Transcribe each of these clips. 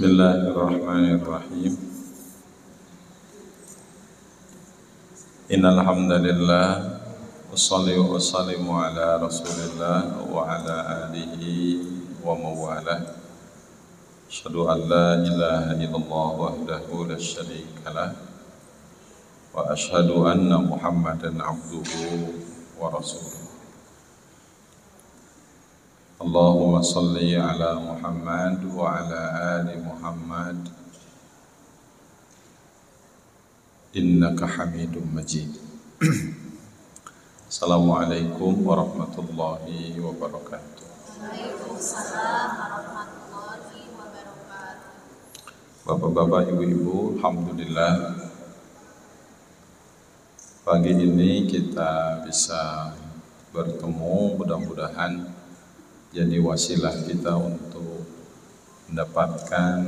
Bismillahirrahmanirrahim. Innal hamdalillah wassalli wa sallimu ala Rasulillah wa ala alihi wa mawalah. Asyhadu an la ilaha illallah wahdahu la syarika lah wa asyhadu anna Muhammadan abduhu wa rasuluh. Allahumma salli ala Muhammad wa ala ali Muhammad innaka hamidum majid. Assalamualaikum warahmatullahi wabarakatuh. Waalaikumsalam warahmatullahi wabarakatuh. Bapak-bapak, ibu-ibu, alhamdulillah pagi ini kita bisa bertemu, mudah-mudahan jadi wasilah kita untuk mendapatkan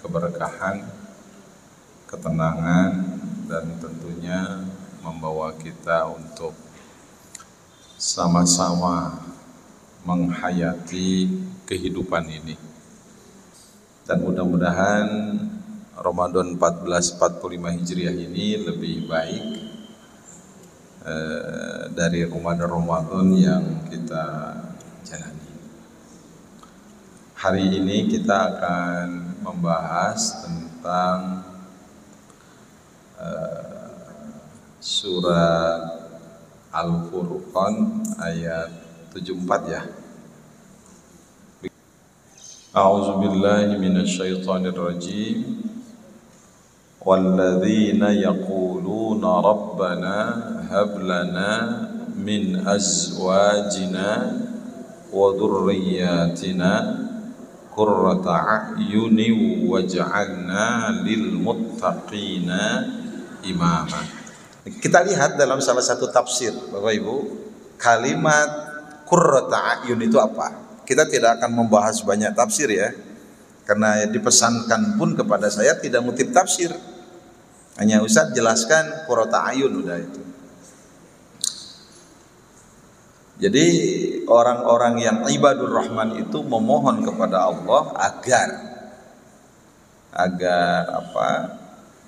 keberkahan, ketenangan, dan tentunya membawa kita untuk sama-sama menghayati kehidupan ini. Dan mudah-mudahan Ramadan 1445 Hijriah ini lebih baik dari Ramadan yang kita jalani. Hari ini kita akan membahas tentang surat Al-Furqan ayat 74 ya. A'udzubillahi minasyaitonir rajim. Walladzina yaquluna rabbana hab lana min azwajina wa dhurriyyatina qurrata a'yuni waj'alna lil muttaqina imama. Kita lihat dalam salah satu tafsir, Bapak Ibu, kalimat qurrata a'yun itu apa? Kita tidak akan membahas banyak tafsir ya, karena dipesankan pun kepada saya tidak ngutip tafsir. Hanya Ustaz jelaskan qurrata a'yun, udah itu. Jadi orang-orang yang ibadur rahman itu memohon kepada Allah agar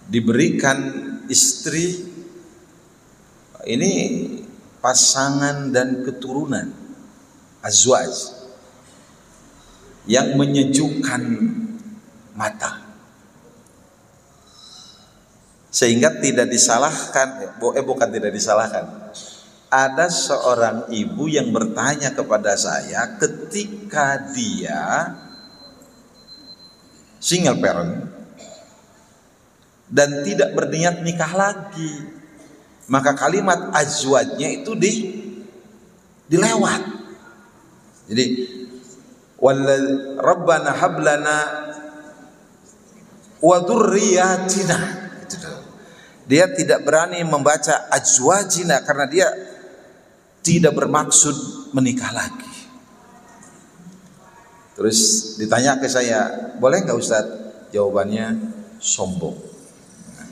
diberikan istri ini pasangan dan keturunan, azwaj yang menyejukkan mata, sehingga tidak disalahkan, bukan tidak disalahkan. Ada seorang ibu yang bertanya kepada saya ketika dia single parent dan tidak berniat nikah lagi, maka kalimat azwajnya itu dilewat. Jadi Rabbana hablana wa dzurriyyatina, dia tidak berani membaca azwajina karena dia tidak bermaksud menikah lagi. Terus ditanya ke saya, boleh nggak Ustaz? Jawabannya sombong. Nah,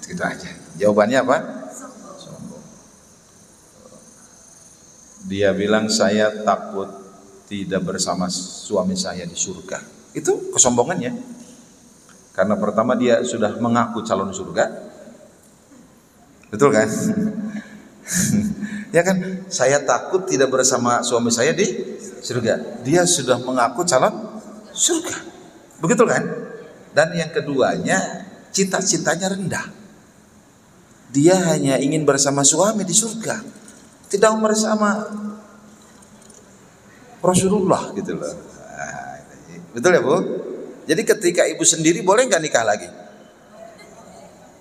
gitu aja. Jawabannya apa? Sombong. Dia bilang saya takut tidak bersama suami saya di surga. Itu kesombongannya. Karena pertama dia sudah mengaku calon surga. Betul kan? Ya kan, saya takut tidak bersama suami saya di surga. Dia sudah mengaku calon surga. Begitu kan? Dan yang keduanya, cita-citanya rendah. Dia hanya ingin bersama suami di surga, tidak bersama Rasulullah gitu loh. Betul ya Bu? Jadi ketika ibu sendiri boleh nggak nikah lagi?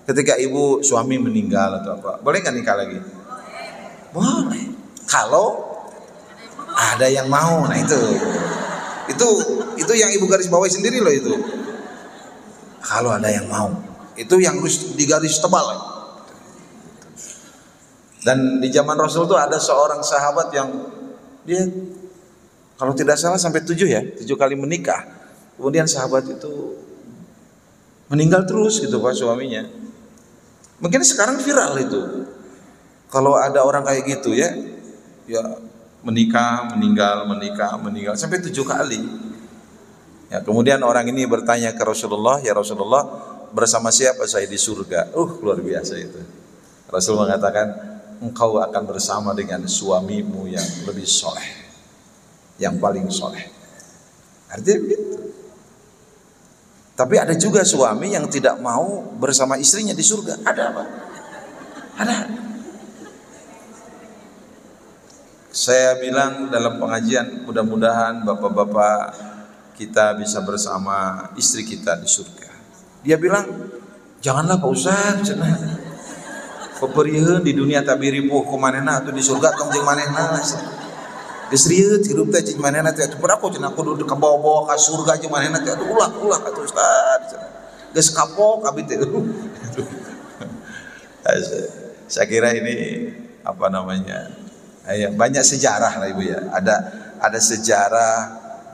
Ketika ibu suami meninggal atau apa, boleh nggak nikah lagi? Boleh, kalau ada yang mau. Nah itu yang ibu garis bawahi sendiri loh itu. Kalau ada yang mau, itu yang harus digaris tebal. Dan di zaman Rasul tuh ada seorang sahabat yang dia kalau tidak salah sampai 7 kali menikah. Kemudian sahabat itu meninggal terus gitu Pak suaminya. Mungkin sekarang viral itu. Kalau ada orang kayak gitu ya menikah, meninggal sampai 7 kali. Ya, kemudian orang ini bertanya ke Rasulullah, ya Rasulullah, bersama siapa saya di surga? Luar biasa itu. Rasul mengatakan, engkau akan bersama dengan suamimu yang lebih soleh, yang paling soleh. Artinya begitu. Tapi ada juga suami yang tidak mau bersama istrinya di surga. Ada apa? Ada. Saya bilang dalam pengajian, mudah-mudahan bapak-bapak kita bisa bersama istri kita di surga. Dia bilang, janganlah Pak Ustaz, peperiheun di dunia tabiri ribuh kumanena atau di surga tong jeung manehna. Geus rieuh hirup teh jeung manehna teh atuh berapa cenah kudu ka bawa-bawa ka surga jeung manehna teh atuh ulah atuh Ustaz. Geus kapok abi teh. Saya kira ini apa namanya? Banyak sejarah lah Ibu ya. Ada sejarah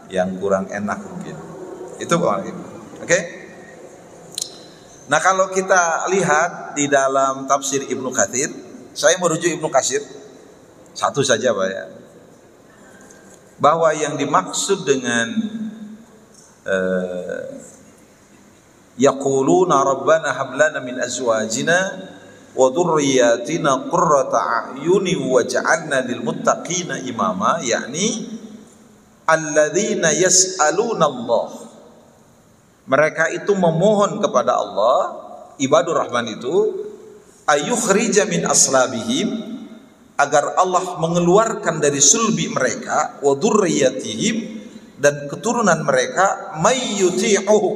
yang kurang enak mungkin. Itu Bapak Ibu. Oke? Nah, kalau kita lihat di dalam tafsir Ibnu Katsir, saya merujuk Ibnu Katsir satu saja Pak ya. Bahwa yang dimaksud dengan yaquluna rabbana hab lana min azwajina wa dhurriyyatina qurrata a'yuni waj'alna lil muttaqina imama, yakni alladzina yas'aluna Allah. Mereka itu memohon kepada Allah, ibadur rahman itu, ayukhrija min aslabihim, agar Allah mengeluarkan dari sulbi mereka, wa dzurriyyatihim, dan keturunan mereka, mayyuti'uhu,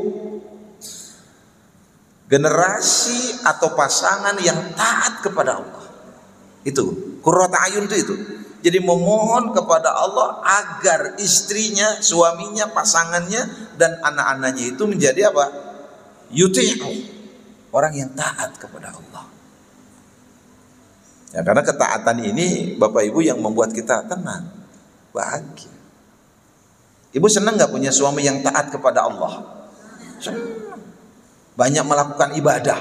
generasi atau pasangan yang taat kepada Allah. Itu qurrata ayun itu. Jadi memohon kepada Allah agar istrinya, suaminya, pasangannya, dan anak-anaknya itu menjadi apa? Yuti'u, orang yang taat kepada Allah. Ya, karena ketaatan ini Bapak Ibu yang membuat kita tenang, bahagia. Ibu senang nggak punya suami yang taat kepada Allah? Senang. Banyak melakukan ibadah.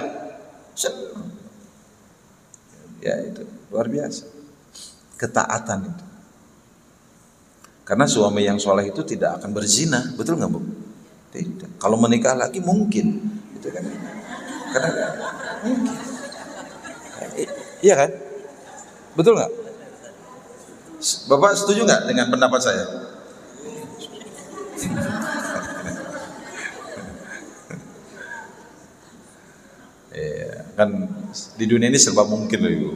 Senang. Ya itu luar biasa. Ketaatan itu. Karena suami yang soleh itu tidak akan berzina, betul nggak Bu? Tidak. Kalau menikah lagi mungkin, gitu kan? Karena mungkin. Iya kan? Betul nggak? Bapak setuju nggak dengan pendapat saya? Ya, kan di dunia ini serba mungkin loh Ibu.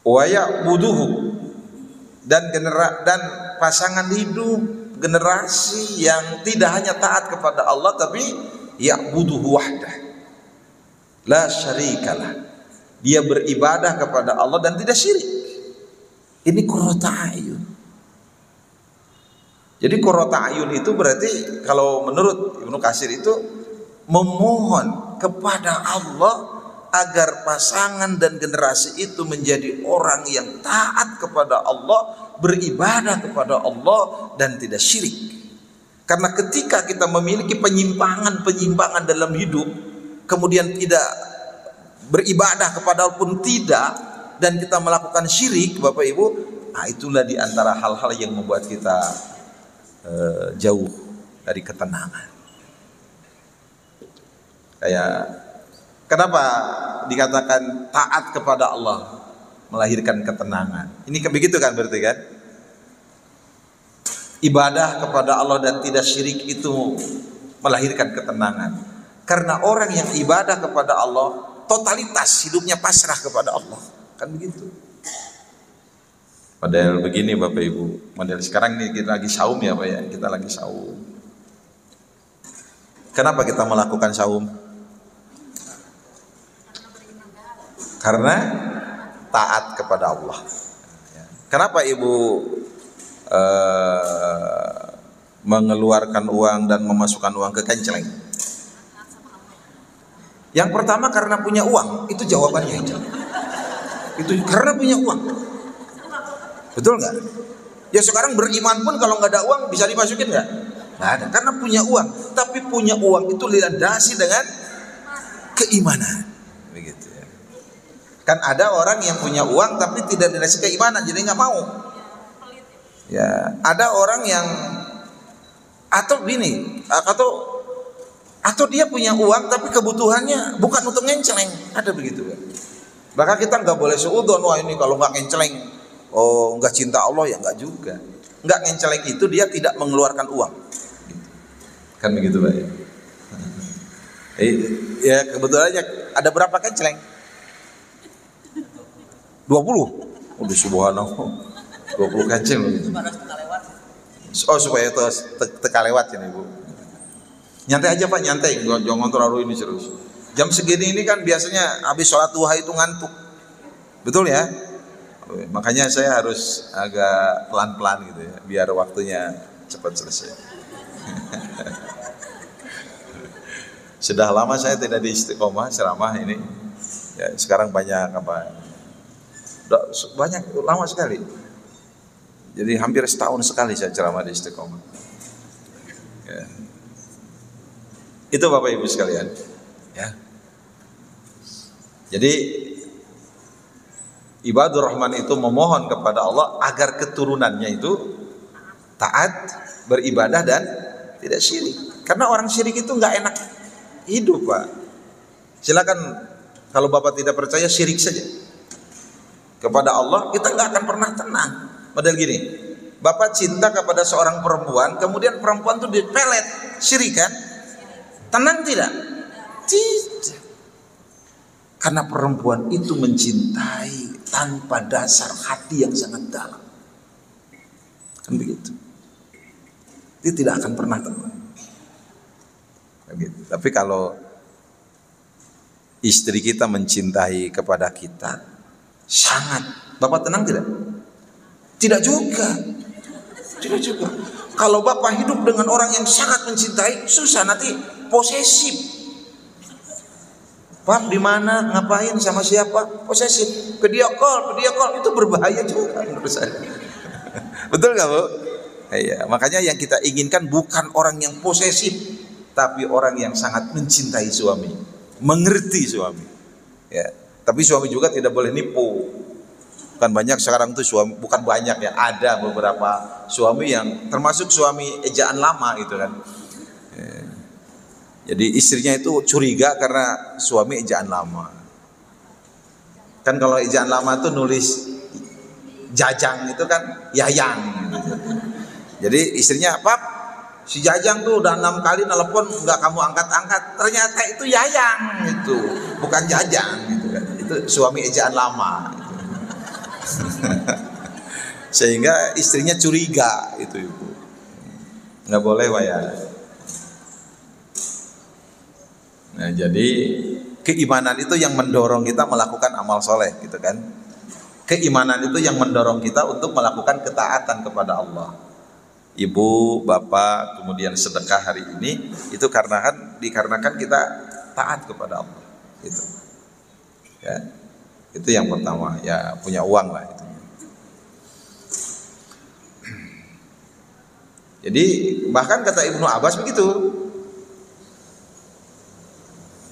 Wa ya'buduhu, dan pasangan hidup generasi yang tidak hanya taat kepada Allah tapi ya'buduhu wahdah la syarikalah, dia beribadah kepada Allah dan tidak syirik. Ini qurrata ayun. Jadi qurrata ayun itu berarti kalau menurut Ibnu Katsir itu memohon kepada Allah agar pasangan dan generasi itu menjadi orang yang taat kepada Allah, beribadah kepada Allah dan tidak syirik. Karena ketika kita memiliki penyimpangan dalam hidup, kemudian tidak beribadah kepada Allah pun tidak, dan kita melakukan syirik, Bapak Ibu, nah itulah di antara hal-hal yang membuat kita jauh dari ketenangan. Kayak kenapa dikatakan taat kepada Allah melahirkan ketenangan? Ini begitu kan berarti kan? Ibadah kepada Allah dan tidak syirik itu melahirkan ketenangan. Karena orang yang ibadah kepada Allah totalitas hidupnya pasrah kepada Allah. Kan begitu. Padahal begini Bapak Ibu, model sekarang ini kita lagi saum ya Pak ya, kita lagi saum. Kenapa kita melakukan saum? Karena taat kepada Allah. Kenapa Ibu mengeluarkan uang dan memasukkan uang ke kenceleng? Yang pertama karena punya uang, itu jawabannya itu karena punya uang. Betul nggak? Ya sekarang beriman pun kalau nggak ada uang bisa dimasukin nggak? Nggak ada, karena punya uang. Tapi punya uang itu dilandasi dengan keimanan. Begitu ya. Kan ada orang yang punya uang tapi tidak dilandasi keimanan, jadi nggak mau. Ya, ada orang yang Atau gini, atau dia punya uang tapi kebutuhannya bukan untuk ngenceleng, ada begitu kan. Maka kita nggak boleh seudon, wah ini kalau nggak ngenceleng, oh nggak cinta Allah, ya nggak juga. Nggak ngenceleng itu dia tidak mengeluarkan uang, Kan begitu Pak ya. ya kebetulannya ada berapa kenceleng? 20. Udah subhanallah, 20 kenceng. Oh supaya itu teka lewat ya Ibu. Nyantai aja Pak, nyantai, jangan terlalu ini serius. Jam segini ini kan biasanya habis sholat duha itu ngantuk, betul ya? Makanya saya harus agak pelan-pelan gitu ya, biar waktunya cepat selesai. Sudah lama saya tidak di Istiqomah ceramah ini. Ya, sekarang banyak banyak lama sekali. Jadi hampir setahun sekali saya ceramah di Istiqomah. Ya. Itu Bapak Ibu sekalian. Ya. Jadi ibadur rahman itu memohon kepada Allah agar keturunannya itu taat, beribadah dan tidak syirik. Karena orang syirik itu nggak enak hidup Pak. Silakan kalau Bapak tidak percaya syirik saja kepada Allah, kita nggak akan pernah tenang. Model gini, Bapak cinta kepada seorang perempuan, kemudian perempuan itu dipelet, syirik kan? Tenang tidak? Tidak. Karena perempuan itu mencintai tanpa dasar hati yang sangat dalam. Kan begitu. Dia tidak akan pernah tenang. Begitu. Tapi kalau istri kita mencintai kepada kita sangat, Bapak tenang tidak? Tidak juga. Tidak juga. Kalau Bapak hidup dengan orang yang sangat mencintai, susah, nanti posesif. Pak di mana, ngapain, sama siapa, posesif. Video call itu berbahaya juga menurut saya. Betul nggak Bu? Iya, makanya yang kita inginkan bukan orang yang posesif, tapi orang yang sangat mencintai suami, mengerti suami. Ya, tapi suami juga tidak boleh nipu. Kan banyak sekarang tuh suami, bukan banyak ya, ada beberapa suami yang termasuk suami ejaan lama gitu kan. Jadi istrinya itu curiga karena suami ejaan lama. Kan kalau ejaan lama tuh nulis Jajang itu kan Yayang gitu. Jadi istrinya, "Pap, si Jajang tuh udah 6 kali nelpon nggak kamu angkat-angkat." Ternyata itu Yayang, itu bukan Jajang gitu kan. Itu suami ejaan lama gitu. Sehingga istrinya curiga itu Ibu. Nggak boleh Pak ya. Nah, jadi keimanan itu yang mendorong kita melakukan amal soleh gitu kan. Keimanan itu yang mendorong kita untuk melakukan ketaatan kepada Allah. Ibu, bapak, kemudian sedekah hari ini itu dikarenakan kita taat kepada Allah. Itu. Ya. Itu yang pertama, ya punya uang lah itu. Jadi bahkan kata Ibnu Abbas begitu.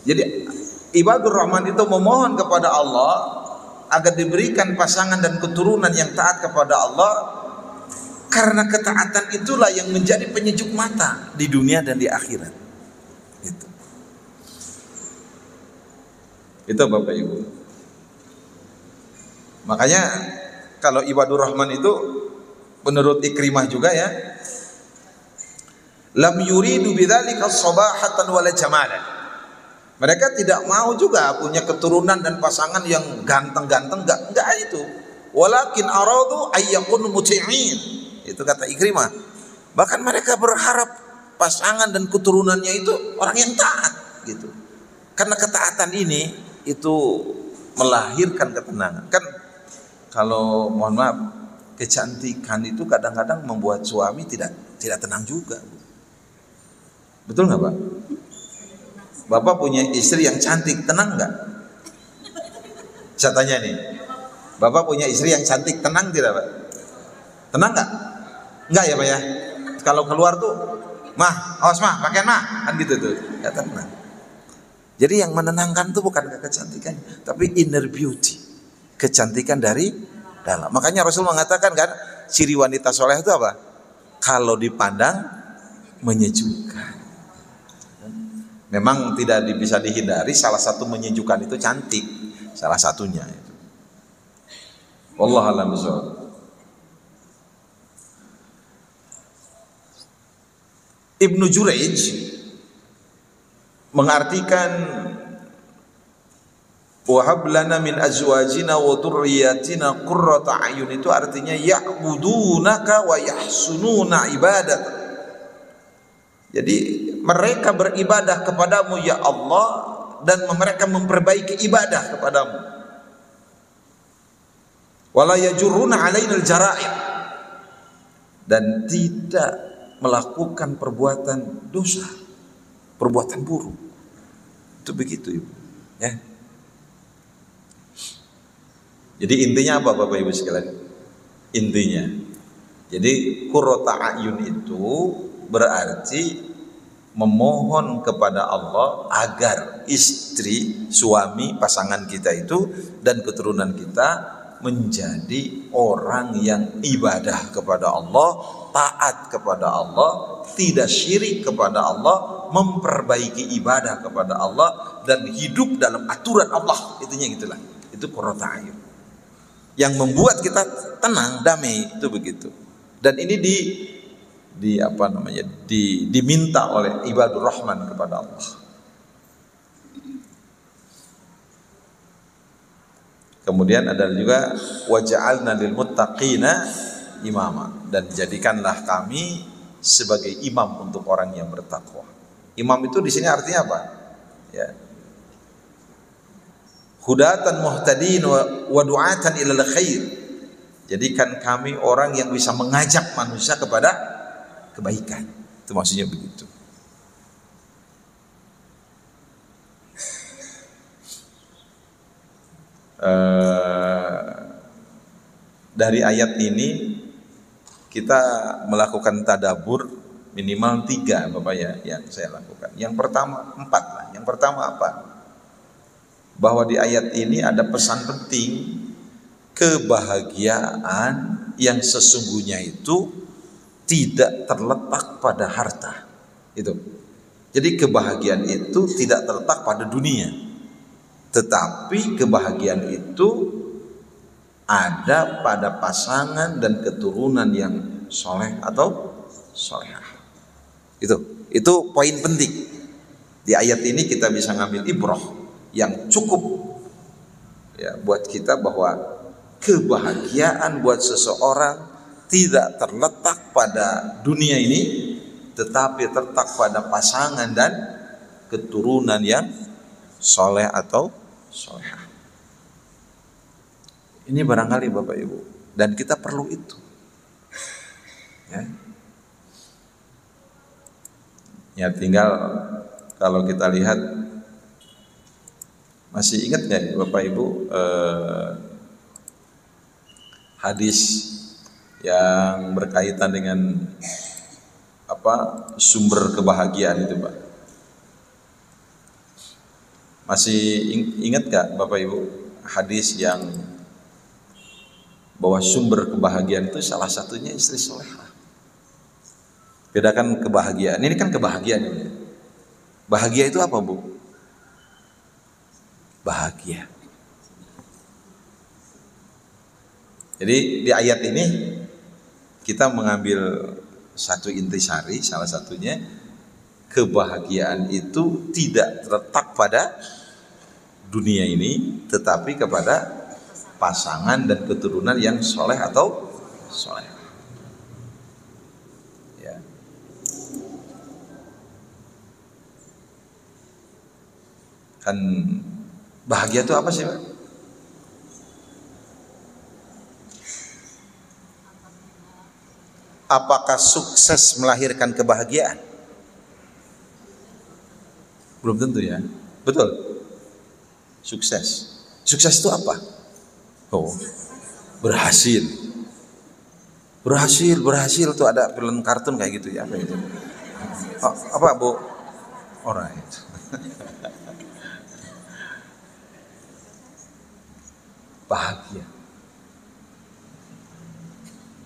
Jadi ibadur rahman itu memohon kepada Allah agar diberikan pasangan dan keturunan yang taat kepada Allah, karena ketaatan itulah yang menjadi penyejuk mata di dunia dan di akhirat. Itu Bapak Ibu. Makanya kalau ibadur rahman itu menurut Ikrimah juga ya, lam yuridu bidzalika sabahatan wala jamalan. Mereka tidak mau juga punya keturunan dan pasangan yang ganteng-ganteng, enggak itu. Walakin aradu ayyakun muti'in. Itu kata Ikrimah. Bahkan mereka berharap pasangan dan keturunannya itu orang yang taat gitu. Karena ketaatan ini itu melahirkan ketenangan. Kan kalau mohon maaf, kecantikan itu kadang-kadang membuat suami tidak tenang juga. Betul nggak Pak? Bapak punya istri yang cantik, tenang nggak? Saya tanya nih, Bapak punya istri yang cantik, tenang tidak Pak? Tenang nggak? Nggak ya Pak ya? Kalau keluar tuh, "Mah, awas mah, pakaian mah," kan gitu tuh, nggak tenang. Jadi yang menenangkan tuh bukan kecantikan, tapi inner beauty, kecantikan dari dalam. Makanya Rasul mengatakan kan, ciri wanita soleh itu apa? Kalau dipandang menyejukkan. Memang tidak bisa dihindari, salah satu menyejukkan itu cantik, salah satunya itu. Wallahu a'lam bishawab. Ibnu Jurayj mengartikan wahab lana min azwajina wa dhurriyyatina qurrata a'yun, itu artinya ya'budunaka wa yahsununa ibadat. Jadi mereka beribadah kepadamu ya Allah, dan mereka memperbaiki ibadah kepadamu. Wala yajurruna alaina al-jara'im, dan tidak melakukan perbuatan dosa, perbuatan buruk. Itu begitu, Ibu. Ya. Jadi intinya apa Bapak Ibu sekalian? Intinya, jadi qurrata a'yun itu berarti memohon kepada Allah agar istri, suami, pasangan kita itu dan keturunan kita menjadi orang yang ibadah kepada Allah, taat kepada Allah, tidak syirik kepada Allah, memperbaiki ibadah kepada Allah, dan hidup dalam aturan Allah. Itunya gitulah. Itu qurrata a'yun yang membuat kita tenang, damai, itu begitu. Dan ini diminta oleh ibadur rahman kepada Allah. Kemudian ada juga waja'alna lil muttaqina imama, dan jadikanlah kami sebagai imam untuk orang yang bertakwa. Imam itu di sini artinya apa? Ya. Hudatan muhtadin wa du'atan ilal khair. Jadikan kami orang yang bisa mengajak manusia kepada kebaikan. Itu maksudnya begitu. Dari ayat ini kita melakukan tadabbur minimal 3 Bapak ya, yang saya lakukan. Yang pertama 4 lah. Yang pertama apa? Bahwa di ayat ini ada pesan penting, kebahagiaan yang sesungguhnya itu tidak terletak pada harta. Itu. Jadi kebahagiaan itu tidak terletak pada dunia, tetapi kebahagiaan itu ada pada pasangan dan keturunan yang soleh atau solehah. Itu poin penting. Di ayat ini kita bisa ngambil ibrah yang cukup ya buat kita, bahwa kebahagiaan buat seseorang tidak terletak pada dunia ini, tetapi terletak pada pasangan dan keturunan yang soleh atau solehah. Ini barangkali Bapak Ibu, dan kita perlu itu. Ya. Ya tinggal kalau kita lihat, masih ingat nggak Bapak Ibu hadis yang berkaitan dengan sumber kebahagiaan itu, Pak? Masih ingat nggak Bapak Ibu hadis yang bahwa sumber kebahagiaan itu salah satunya istri solehah? Bedakan kebahagiaan. Ini kan kebahagiaan ini. Bahagia itu apa, Bu? Bahagia. Jadi di ayat ini kita mengambil satu intisari, salah satunya kebahagiaan itu tidak terletak pada dunia ini, tetapi kepada pasangan dan keturunan yang soleh atau soleh. Ya. Kan bahagia itu apa sih, Pak? Apakah sukses melahirkan kebahagiaan? Belum tentu ya. Betul. Sukses. Sukses itu apa? Oh, berhasil. Berhasil tuh ada film kartun kayak gitu ya, apa itu? Oh, apa, Bu? Alright. Bahagia.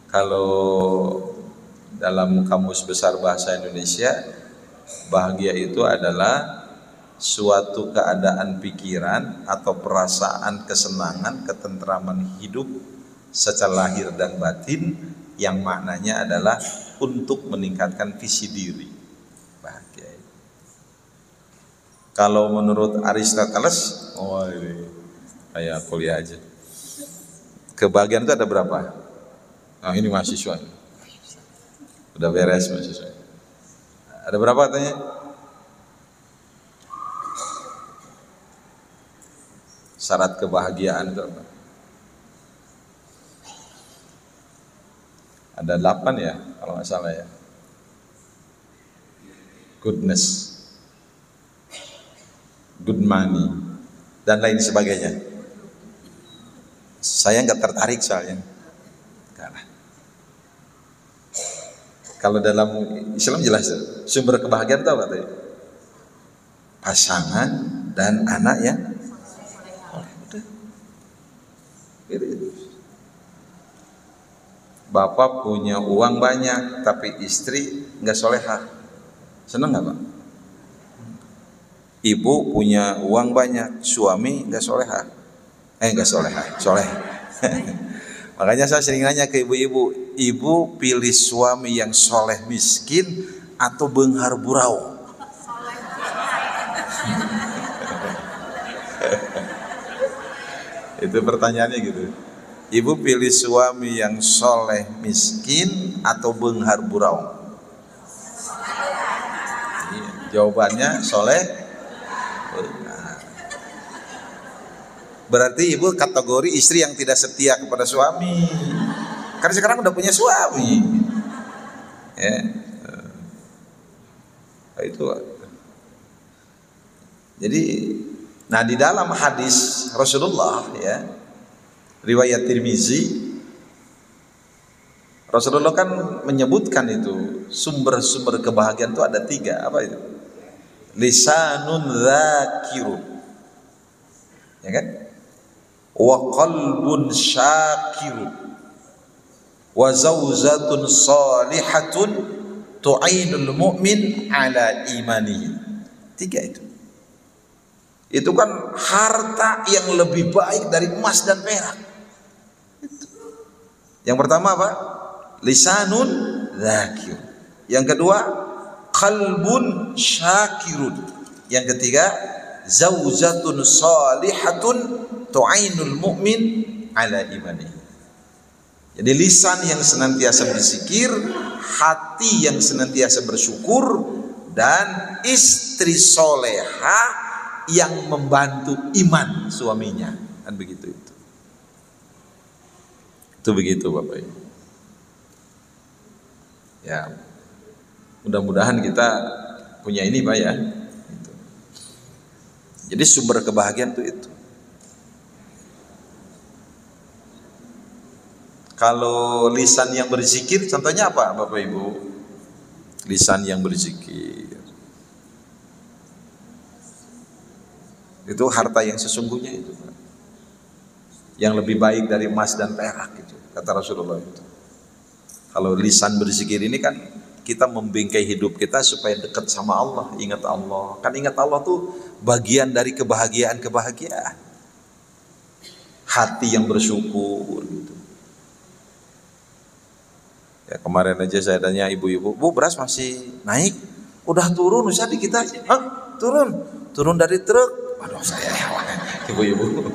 Kalau dalam Kamus Besar Bahasa Indonesia, bahagia itu adalah suatu keadaan pikiran atau perasaan kesenangan, ketentraman hidup secara lahir dan batin yang maknanya adalah untuk meningkatkan visi diri. Bahagia. Kalau menurut Aristoteles, oh ini kayak kuliah aja. Kebahagiaan itu ada berapa? Nah ini mahasiswa. Udah beres mahasiswa. Ada berapa katanya? Syarat kebahagiaan itu apa? Ada 8 ya kalau nggak salah ya. Goodness, good money, dan lain sebagainya. Saya nggak tertarik soalnya. Karena kalau dalam Islam jelas sumber kebahagiaan itu apa tadi? Pasangan dan anak ya. Bapak punya uang banyak tapi istri nggak solehah, seneng nggak Pak? Ibu punya uang banyak, suami nggak solehah, nggak solehah, soleh. Makanya saya sering nanya ke ibu-ibu, ibu pilih suami yang soleh miskin atau benghar burau? Itu pertanyaannya gitu. Ibu pilih suami yang soleh miskin atau benghar burau? Jawabannya soleh. Berarti ibu kategori istri yang tidak setia kepada suami. Karena sekarang udah punya suami. Ya. Itu. Jadi, nah di dalam hadis Rasulullah ya, riwayat Tirmizi, Rasulullah kan menyebutkan itu sumber-sumber kebahagiaan itu ada 3. Apa itu? Lisanun dzakirun, ya kan? Wa qalbun syakirun, wa zaujatun salihatun tu'inul mu'min ala imanihi. 3 itu. Itu kan harta yang lebih baik dari emas dan perak. Yang pertama apa? Lisanun dzakir. Yang kedua, qalbun syakirun. Yang ketiga, zaujatun salihatun tu'inul mu'min ala imani. Jadi lisan yang senantiasa berzikir, hati yang senantiasa bersyukur, dan istri solehah yang membantu iman suaminya. Kan begitu itu. Itu begitu Bapak Ibu. Ya, mudah-mudahan kita punya ini Pak ya. Gitu. Jadi sumber kebahagiaan itu. Kalau lisan yang berzikir, contohnya apa Bapak Ibu? Lisan yang berzikir itu harta yang sesungguhnya itu, Pak. Yang lebih baik dari emas dan perak itu, kata Rasulullah itu. Kalau lisan berzikir ini kan kita membingkai hidup kita supaya dekat sama Allah, ingat Allah. Kan ingat Allah tuh bagian dari kebahagiaan. Hati yang bersyukur gitu. Ya kemarin aja saya tanya ibu-ibu, Bu beras masih naik? Udah turun usah dikit aja. Hah? Turun dari truk. Waduh saya ibu-ibu.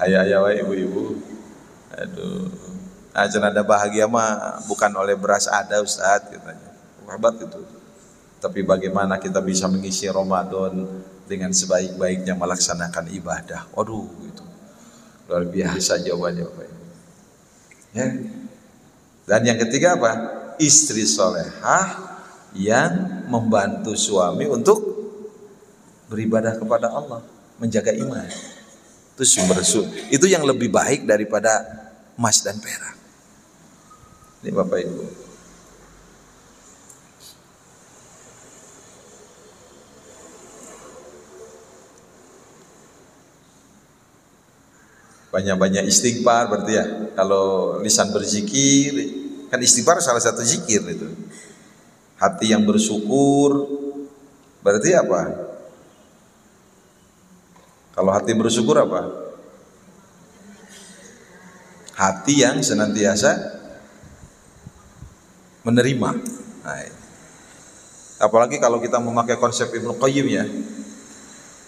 Ayah ibu-ibu. Aduh. Nah, ada bahagia mah bukan oleh beras ada Ustadz katanya. Hebat itu. Tapi bagaimana kita bisa mengisi Ramadan dengan sebaik-baiknya melaksanakan ibadah. Waduh itu. Luar biasa jawabannya Bapak Ibu. Ya. Dan yang ketiga apa? Istri solehah yang membantu suami untuk beribadah kepada Allah, menjaga iman. Itu itu yang lebih baik daripada emas dan perak. Ini Bapak Ibu. Banyak-banyak istighfar berarti ya. Kalau lisan berzikir, Kan istighfar salah satu zikir itu. Hati yang bersyukur berarti apa? Kalau hati bersyukur apa? Hati yang senantiasa menerima. Nah, apalagi kalau kita memakai konsep Ibnu Qayyim ya.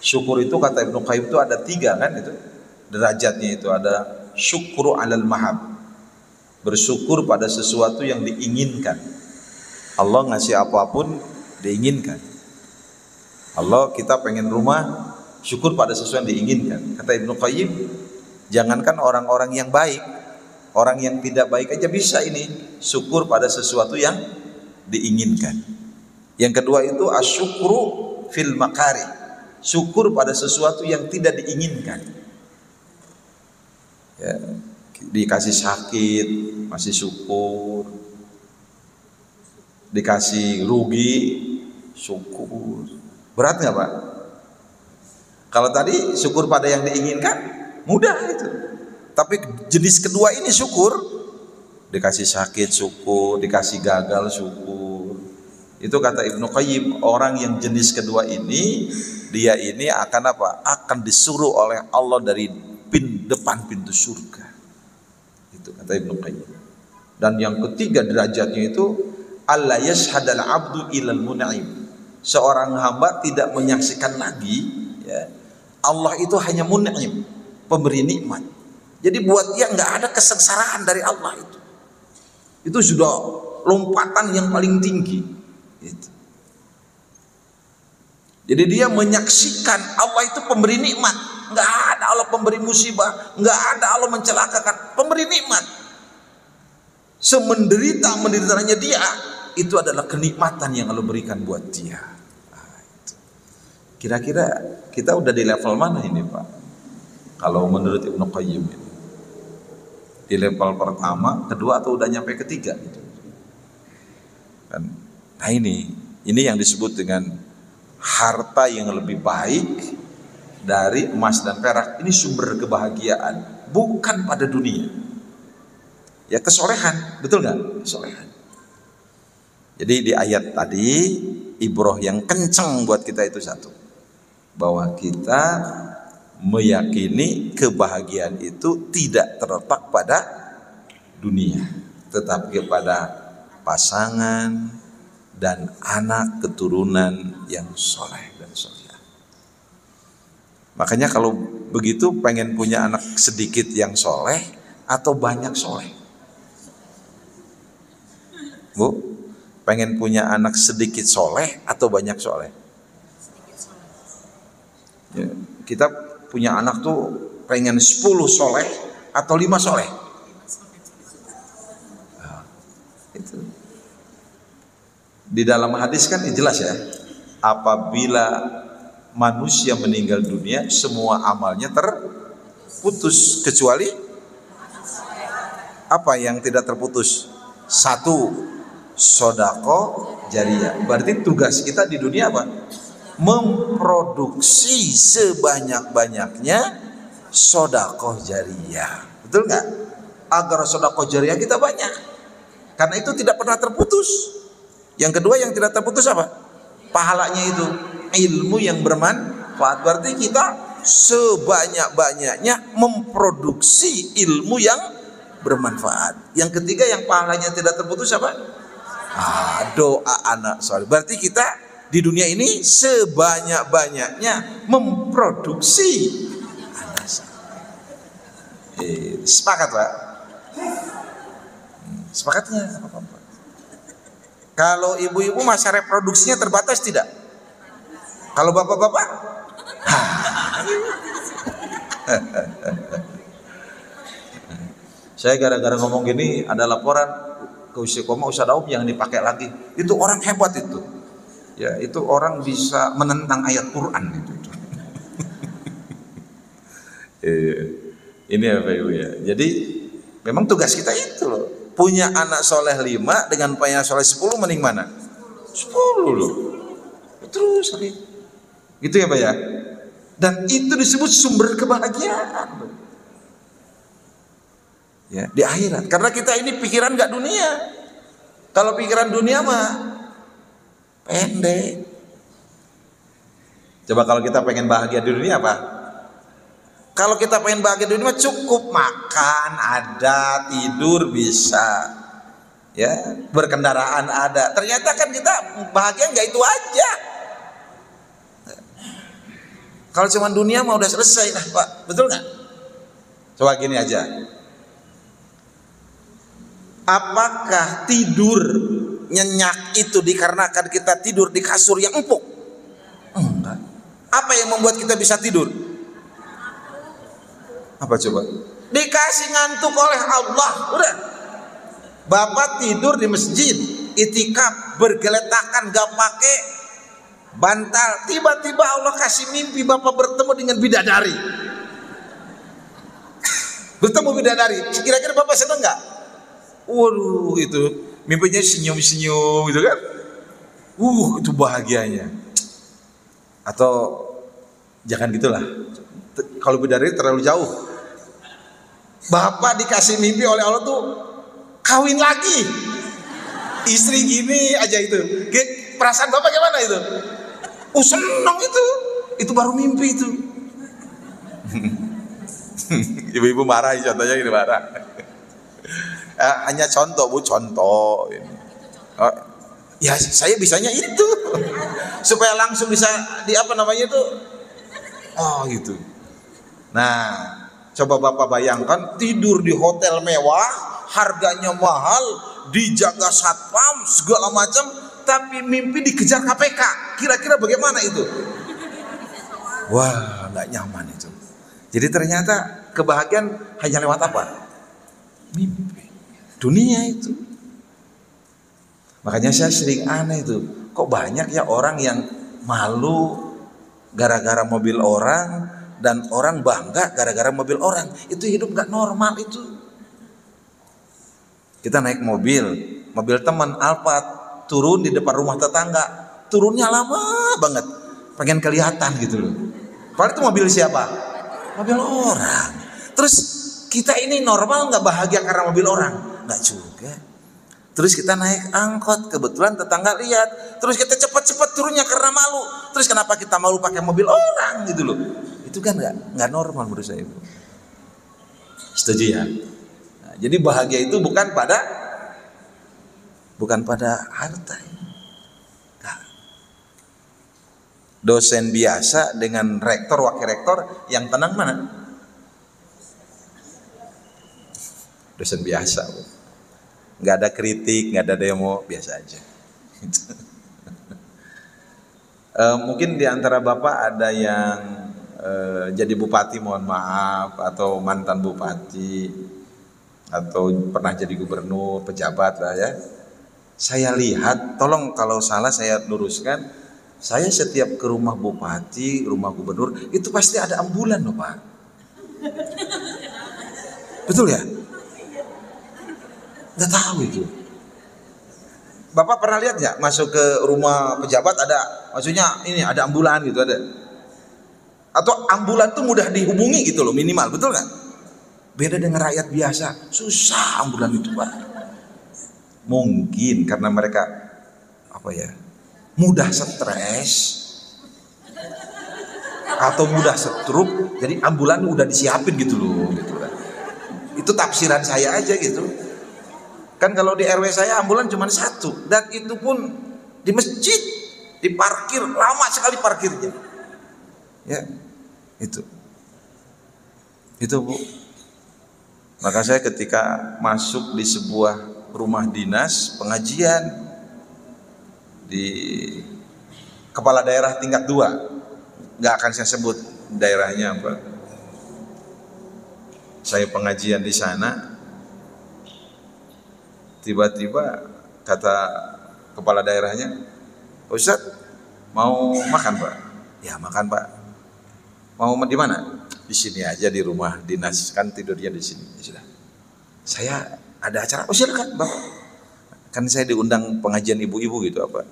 Syukur itu kata Ibnu Qayyim itu ada 3 kan itu. Derajatnya itu ada syukru alal mahab. Bersyukur pada sesuatu yang diinginkan. Allah ngasih apapun diinginkan. Allah kita pengen rumah, syukur pada sesuatu yang diinginkan. Kata Ibnu Qayyim, jangankan orang-orang yang baik, orang yang tidak baik aja bisa ini syukur pada sesuatu yang diinginkan. Yang kedua itu asyukru fil makari, syukur pada sesuatu yang tidak diinginkan. Ya, dikasih sakit masih syukur, dikasih rugi syukur. Berat nggak Pak? Kalau tadi syukur pada yang diinginkan mudah itu, tapi jenis kedua ini syukur, dikasih sakit syukur, dikasih gagal syukur. Itu kata Ibnu Qayyim, orang yang jenis kedua ini dia ini akan apa? Akan disuruh oleh Allah dari depan pintu surga. Itu kata Ibnu Qayyim. Dan yang ketiga derajatnya itu alla yashhadal abdu ilal mun'im. Seorang hamba tidak menyaksikan lagi ya, Allah itu hanya mun'im, pemberi nikmat. Jadi buat dia nggak ada kesengsaraan dari Allah itu. Itu sudah lompatan yang paling tinggi. Itu. Jadi dia menyaksikan Allah itu pemberi nikmat. Nggak ada Allah pemberi musibah, nggak ada Allah mencelakakan, pemberi nikmat. Semenderita-menderitanya dia itu adalah kenikmatan yang Allah berikan buat dia. Nah, itu. Kira-kira kita udah di level mana ini Pak? Kalau menurut Ibnu Qayyim ini, di level pertama, kedua atau udah nyampe ketiga? Gitu. Nah ini yang disebut dengan harta yang lebih baik dari emas dan perak. Ini sumber kebahagiaan, bukan pada dunia. Ya kesolehan, betul nggak? Kesolehan. Jadi di ayat tadi ibroh yang kenceng buat kita itu satu, bahwa kita meyakini kebahagiaan itu tidak terletak pada dunia, tetapi kepada pasangan dan anak keturunan yang soleh dan soleh. Makanya kalau begitu pengen punya anak sedikit yang soleh atau banyak soleh? Bu, pengen punya anak sedikit soleh atau banyak soleh? Ya, kita punya anak tuh pengen 10 soleh atau 5 soleh? Nah, itu. Di dalam hadis kan jelas ya, apabila manusia meninggal dunia semua amalnya terputus kecuali apa yang tidak terputus? 1, sodako jariyah. Berarti tugas kita di dunia apa? Memproduksi sebanyak-banyaknya sodako jariyah. Betul nggak? Agar sodako jariyah kita banyak. Karena itu tidak pernah terputus. Yang kedua yang tidak terputus apa? Pahalanya itu ilmu yang bermanfaat. Berarti kita sebanyak-banyaknya memproduksi ilmu yang bermanfaat. Yang ketiga yang pahalanya tidak terputus apa? Doa anak soleh. Berarti kita di dunia ini sebanyak-banyaknya memproduksi anak soleh. Sepakat Pak? Sepakatnya apa-apa. Kalau ibu-ibu masa reproduksinya terbatas tidak? Kalau bapak-bapak? Saya gara-gara ngomong gini ada laporan ke Usikoma Ustaz Daub yang dipakai lagi. Itu orang hebat itu. Ya, itu orang bisa menentang ayat Quran itu. Ini apa Ibu ya. Jadi memang tugas kita itu loh. Punya anak soleh 5 dengan punya soleh 10 mending mana? 10 loh. Terus gitu ya Pak ya. Dan itu disebut sumber kebahagiaan. Ya, di akhirat. Karena kita ini pikiran nggak dunia. Kalau pikiran dunia mah pendek. Coba kalau kita pengen bahagia di dunia apa? Kalau kita pengen bahagia di dunia cukup makan ada, tidur bisa, ya, berkendaraan ada. Ternyata kan kita bahagia nggak itu aja. Kalau cuma dunia mah udah selesai lah Pak, betul nggak? Coba gini aja. Apakah tidur nyenyak itu dikarenakan kita tidur di kasur yang empuk? Enggak. Apa yang membuat kita bisa tidur? Apa coba? Dikasih ngantuk oleh Allah. Udah. Bapak tidur di masjid, itikaf, bergeletakan, gak pakai bantal. Tiba-tiba Allah kasih mimpi Bapak bertemu dengan bidadari. Bertemu bidadari. Kira-kira Bapak seneng gak? Waduh, itu mimpinya senyum-senyum gitu kan? Itu bahagianya. Atau jangan gitulah. Kalau bidadari terlalu jauh. Bapak dikasih mimpi oleh Allah tuh kawin lagi. Istri gini aja itu. Perasaan Bapak gimana itu? Seneng itu. Itu baru mimpi itu. Ibu-ibu marah, contohnya ini marah. Hanya contoh Bu, contoh ini. Ya saya bisanya itu supaya langsung bisa di apa namanya itu, gitu. Nah coba Bapak bayangkan tidur di hotel mewah, harganya mahal, dijaga satpam segala macam, tapi mimpi dikejar KPK. Kira-kira bagaimana itu? Wah, nggak nyaman itu. Jadi ternyata kebahagiaan hanya lewat apa? Mimpi. Dunia itu. Makanya saya sering aneh itu. Kok banyak ya orang yang malu gara-gara mobil orang, dan orang bangga gara-gara mobil orang. Itu hidup gak normal itu. Kita naik mobil teman Alphard, turun di depan rumah tetangga, turunnya lama banget, pengen kelihatan gitu loh. Padahal itu mobil siapa? Mobil orang. Terus kita ini normal nggak bahagia karena mobil orang? Nggak juga. Terus kita naik angkot, kebetulan tetangga lihat, terus kita cepat-cepat turunnya karena malu. Terus kenapa kita malu pakai mobil orang gitu loh? Itu kan nggak normal menurut saya. Setuju ya? Nah, jadi bahagia itu bukan pada harta. Nah, dosen biasa dengan rektor, wakil rektor yang tenang mana? Dosen biasa, nggak ada kritik, nggak ada demo, biasa aja. Mungkin di antara Bapak ada yang jadi bupati, mohon maaf, atau mantan bupati, atau pernah jadi gubernur, pejabat lah ya. Saya lihat, tolong kalau salah saya luruskan. Saya setiap ke rumah bupati, rumah gubernur, itu pasti ada ambulan loh Pak. Betul ya? Nggak tahu itu. Bapak pernah lihat nggak masuk ke rumah pejabat ada, maksudnya ini ada ambulan gitu ada? Atau ambulan tuh mudah dihubungi gitu loh minimal, betul nggak? Beda dengan rakyat biasa, susah ambulan itu Pak. Mungkin karena mereka mudah stres atau mudah stroke, jadi ambulan udah disiapin gitu loh, gitu kan. Itu tafsiran saya aja gitu. Kan kalau di RW saya ambulan cuma satu, dan itu pun di masjid, diparkir, lama sekali parkirnya. Ya, itu Bu. Maka saya ketika masuk di sebuah rumah dinas pengajian di kepala daerah tingkat 2, nggak akan saya sebut daerahnya apa. Saya pengajian di sana. Tiba-tiba kata kepala daerahnya, Ustaz mau makan Pak? Ya makan Pak. Mau di mana? Di sini aja di rumah dinas, kan tidurnya di sini. Ya sudah. Saya ada acara. Oh silakan Bapak. Kan saya diundang pengajian ibu-ibu gitu apa.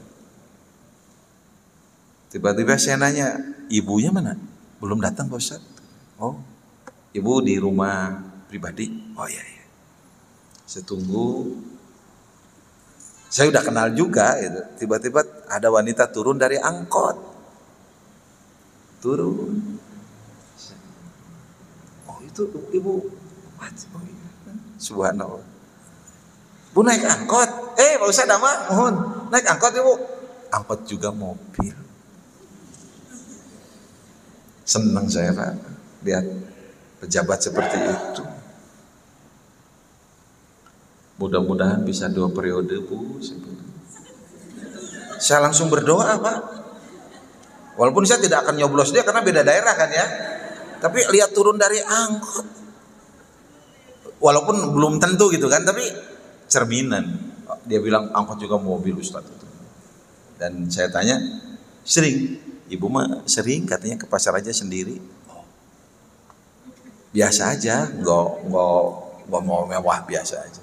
Tiba-tiba saya nanya, ibunya mana? Belum datang Pak Ustaz. Oh, ibu di rumah pribadi. Oh iya. Saya tunggu. Saya udah kenal juga gitu. Tiba-tiba ada wanita turun dari angkot. Turun. Oh itu ibu. Oh, iya. Subhanallah. Bu naik angkot. Pak Ustadz Dama, mohon. Naik angkot ibu. Angkot juga mobil. Senang saya Pak lihat pejabat seperti itu. Mudah-mudahan bisa 2 periode Bu. Saya langsung berdoa Pak. Walaupun saya tidak akan nyoblos dia karena beda daerah kan ya. Tapi lihat turun dari angkot. Walaupun belum tentu gitu kan, tapi cerminan. Dia bilang angkot juga mobil Ustadz itu. Dan saya tanya, sering? Ibu mah sering katanya ke pasar aja sendiri. Oh. Biasa aja, nggak mau mewah, biasa aja.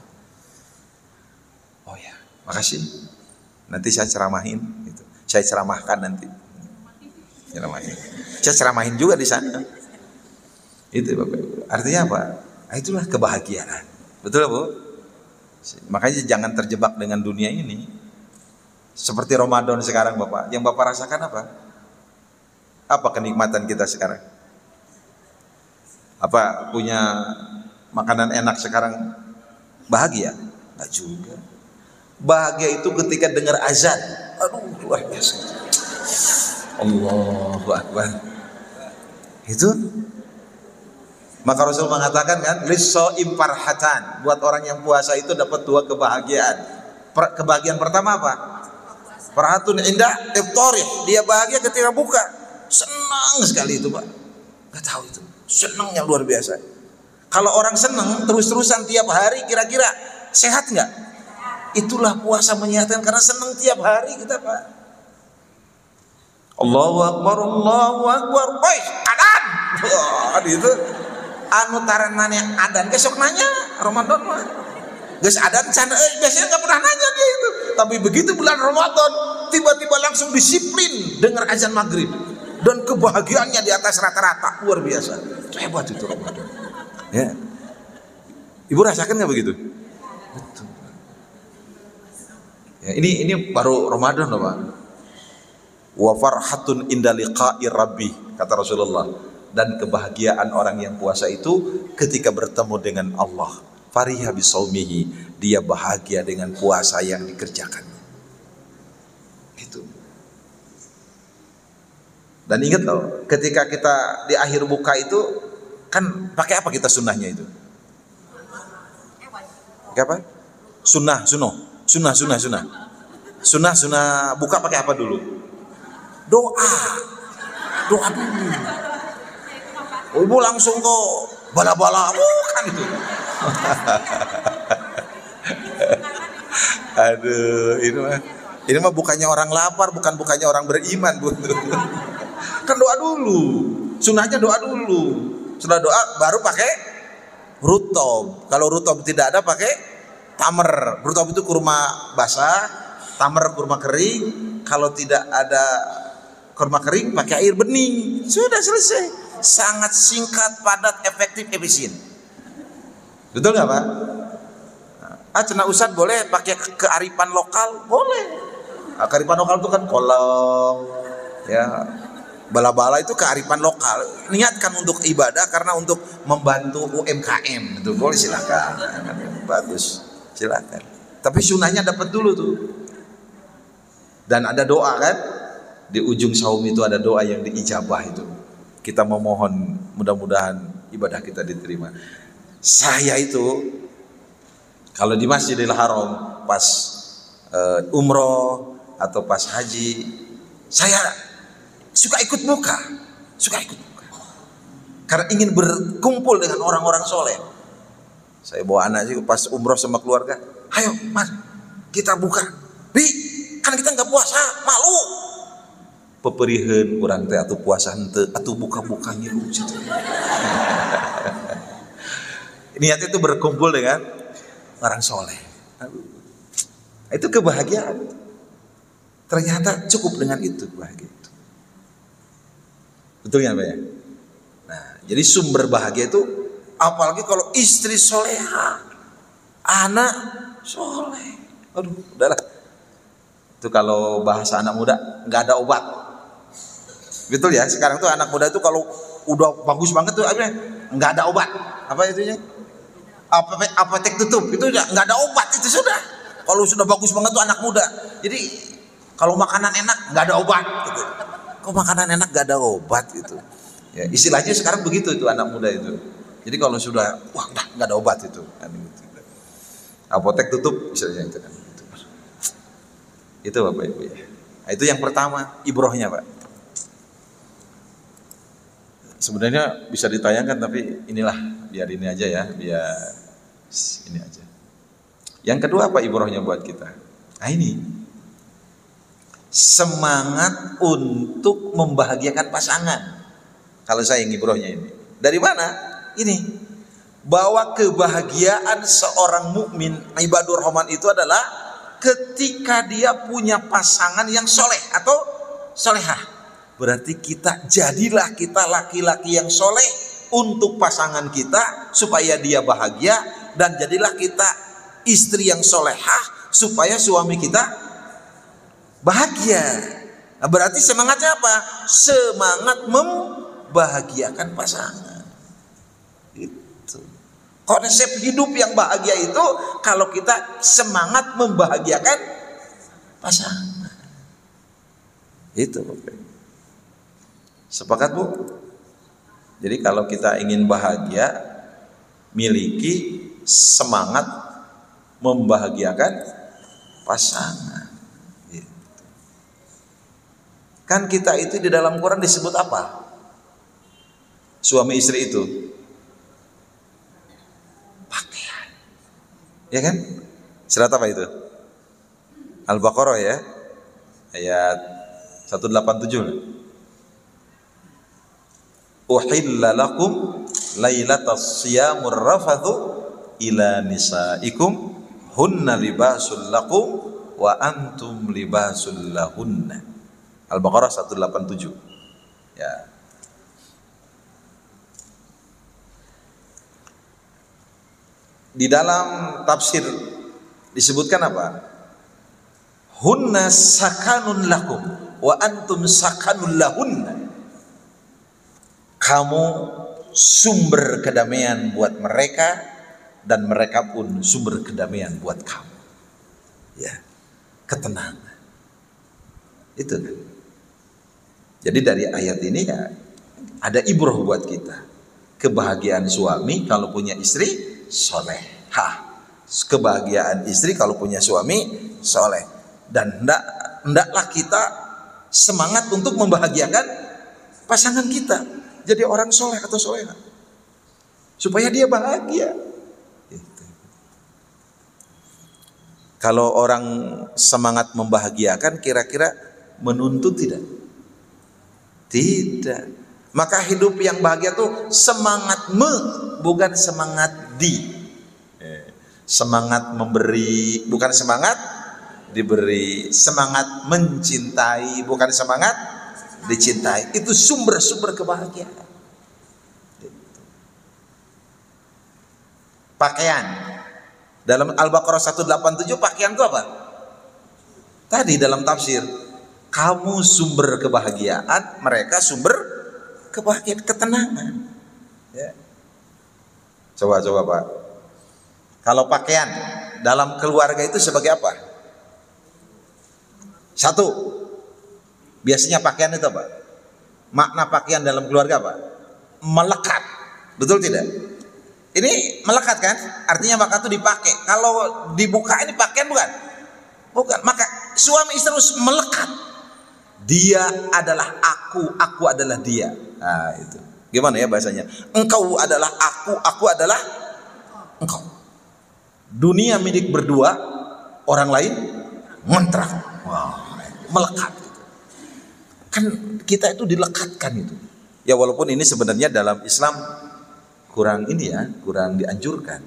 Oh ya, makasih. Nanti saya ceramahin, gitu. Saya ceramahkan nanti. Ceramahin. Saya ceramahin juga di sana. Itu Bapak. Artinya apa? Nah, itulah kebahagiaan. Betul Bu? Makanya jangan terjebak dengan dunia ini. Seperti Ramadan sekarang Bapak. Yang Bapak rasakan apa? Apa kenikmatan kita sekarang? Apa punya makanan enak sekarang bahagia? Enggak juga. Bahagia itu ketika dengar azan. Aduh, luar biasa. Allahu Akbar. Itu. Maka Rasul mengatakan kan, lis-shaim farhatan. Buat orang yang puasa itu dapat 2 kebahagiaan. Kebahagiaan pertama apa? Farhatun indah iftarih. Dia bahagia ketika buka. Senang sekali itu Pak. Gak tahu itu. Senangnya luar biasa. Kalau orang senang terus-terusan tiap hari, kira-kira sehat nggak? Itulah puasa menyehatkan karena senang tiap hari kita Pak. Allahu Akbar, Allahu Akbar. Woi, adan. Wah, itu anu taranane adan besok nanya Ramadan mah. Geus adan can biasanya nggak pernah nanya dia itu. Tapi begitu bulan Ramadan tiba-tiba langsung disiplin dengar azan maghrib. Dan kebahagiaannya di atas rata-rata, luar biasa. Hebat itu Ramadan. Ya. Ibu rasakan nggak begitu? Betul. Ya, ini baru Ramadan loh Pak. Wa farhatun inda liqa'i rabbi, kata Rasulullah. Dan kebahagiaan orang yang puasa itu ketika bertemu dengan Allah. Fariha bisaumihi, dia bahagia dengan puasa yang dikerjakannya. Itu. Dan ingat loh, ketika kita di akhir buka itu kan pakai apa kita sunnahnya itu? Pakai apa? Sunnah buka pakai apa dulu? Doa dulu. Oh, ibu langsung kok bala-bala bukan itu. Aduh, ini mah bukannya orang lapar, bukannya orang beriman Bu. Kan doa dulu, sunnahnya doa dulu. Setelah doa baru pakai rutob. Kalau rutob tidak ada pakai tamer. Rutob itu kurma basah, tamer kurma kering. Kalau tidak ada kurma kering pakai air bening. Sudah selesai. Sangat singkat, padat, efektif, efisien. Betul nggak Pak? Cenah Ustadz boleh pakai kearifan lokal? Boleh. Kearifan lokal itu kan kolong, ya. Bala-bala itu kearifan lokal. Niatkan untuk ibadah karena untuk membantu UMKM. Itu boleh, silakan. Bagus, silakan. Tapi sunnahnya dapat dulu tuh. Dan ada doa kan? Di ujung saum itu ada doa yang diijabah itu. Kita memohon mudah-mudahan ibadah kita diterima. Saya itu kalau di Masjidil Haram pas umroh atau pas haji, saya suka ikut buka. Karena ingin berkumpul dengan orang-orang soleh. Saya bawa anak sih pas umroh sama keluarga. Ayo Mas, kita buka. Bi, kan kita nggak puasa, malu. Peperiheun urang teh atuh puasa henteu, atuh buka-buka ngilu. Niatnya itu berkumpul dengan orang soleh. Itu kebahagiaan. Ternyata cukup dengan itu bahagia itu. Betul ya Pak ya? Nah, jadi sumber bahagia itu apalagi kalau istri soleha. anak soleh. Aduh, udahlah. Itu kalau bahasa anak muda nggak ada obat. Betul ya, sekarang tuh anak muda itu kalau udah bagus banget tuh nggak ada obat. Apa itunya? Apotek tutup. Itu nggak ada obat, itu sudah. Kalau sudah bagus banget tuh anak muda. Jadi kalau makanan enak nggak ada obat gitu. Kok makanan enak nggak ada obat gitu. Ya, istilahnya sekarang begitu itu anak muda itu. Jadi kalau sudah wah nggak ada obat itu kan gitu. Apotek tutup misalnya itu kan. Itu Bapak Ibu ya. Nah, itu yang pertama, ibrohnya Pak. Sebenarnya bisa ditayangkan tapi inilah biar ini aja ya, biar ini aja. Yang kedua apa ibrohnya buat kita? Nah ini semangat untuk membahagiakan pasangan. Kalau saya yang ibrohnya ini dari mana? Ini bahwa kebahagiaan seorang mukmin ibadur rahman itu adalah ketika dia punya pasangan yang soleh atau solehah. Berarti jadilah kita laki-laki yang soleh untuk pasangan kita supaya dia bahagia, dan jadilah kita istri yang solehah supaya suami kita bahagia. Nah, berarti semangatnya apa? Semangat membahagiakan pasangan. Itu konsep hidup yang bahagia itu kalau kita semangat membahagiakan pasangan. Itu sepakat Bu? Jadi kalau kita ingin bahagia, miliki semangat membahagiakan pasangan. Gitu. Kan kita itu di dalam Quran disebut apa? Suami istri itu pakaian. Ya kan? Surat apa itu? Al-Baqarah ya. Ayat 187. Uhilla lakum lailatas siyamur rafathu ila nisaikum hunna libasul lakum wa antum libasul lahunna. Al-Baqarah 187. Ya. Di dalam tafsir disebutkan apa? Hunna sakanun lakum wa antum sakanun lahunna. Kamu sumber kedamaian buat mereka dan mereka pun sumber kedamaian buat kamu. Ya, ketenangan. Itu kan. Jadi dari ayat ini ya ada ibroh buat kita. Kebahagiaan suami kalau punya istri solehah. Kebahagiaan istri kalau punya suami soleh. Dan hendaklah kita semangat untuk membahagiakan pasangan kita. Jadi orang soleh atau soleha supaya dia bahagia. Gitu. Kalau orang semangat membahagiakan, kira-kira menuntut tidak? Tidak. Maka hidup yang bahagia tuh semangat bukan semangat di. Semangat memberi, bukan semangat diberi. Semangat mencintai, bukan semangat dicintai. Itu sumber-sumber kebahagiaan. Pakaian dalam Al-Baqarah 187, pakaian itu apa? Tadi dalam tafsir, kamu sumber kebahagiaan, mereka sumber kebahagiaan, ketenangan. Ya. Coba Pak, kalau pakaian dalam keluarga itu sebagai apa? Satu, biasanya pakaian itu apa? Makna pakaian dalam keluarga apa? Melekat. Betul tidak? Ini melekat kan? Artinya maka itu dipakai. Kalau dibuka ini pakaian bukan? Bukan. Maka suami istri harus melekat. Dia adalah aku adalah dia. Nah, itu. Gimana ya bahasanya? Engkau adalah aku adalah engkau. Dunia milik berdua, orang lain ngontrak. Wow, melekat. Kan kita itu dilekatkan itu. Ya walaupun ini sebenarnya dalam Islam kurang ini ya, kurang dianjurkan.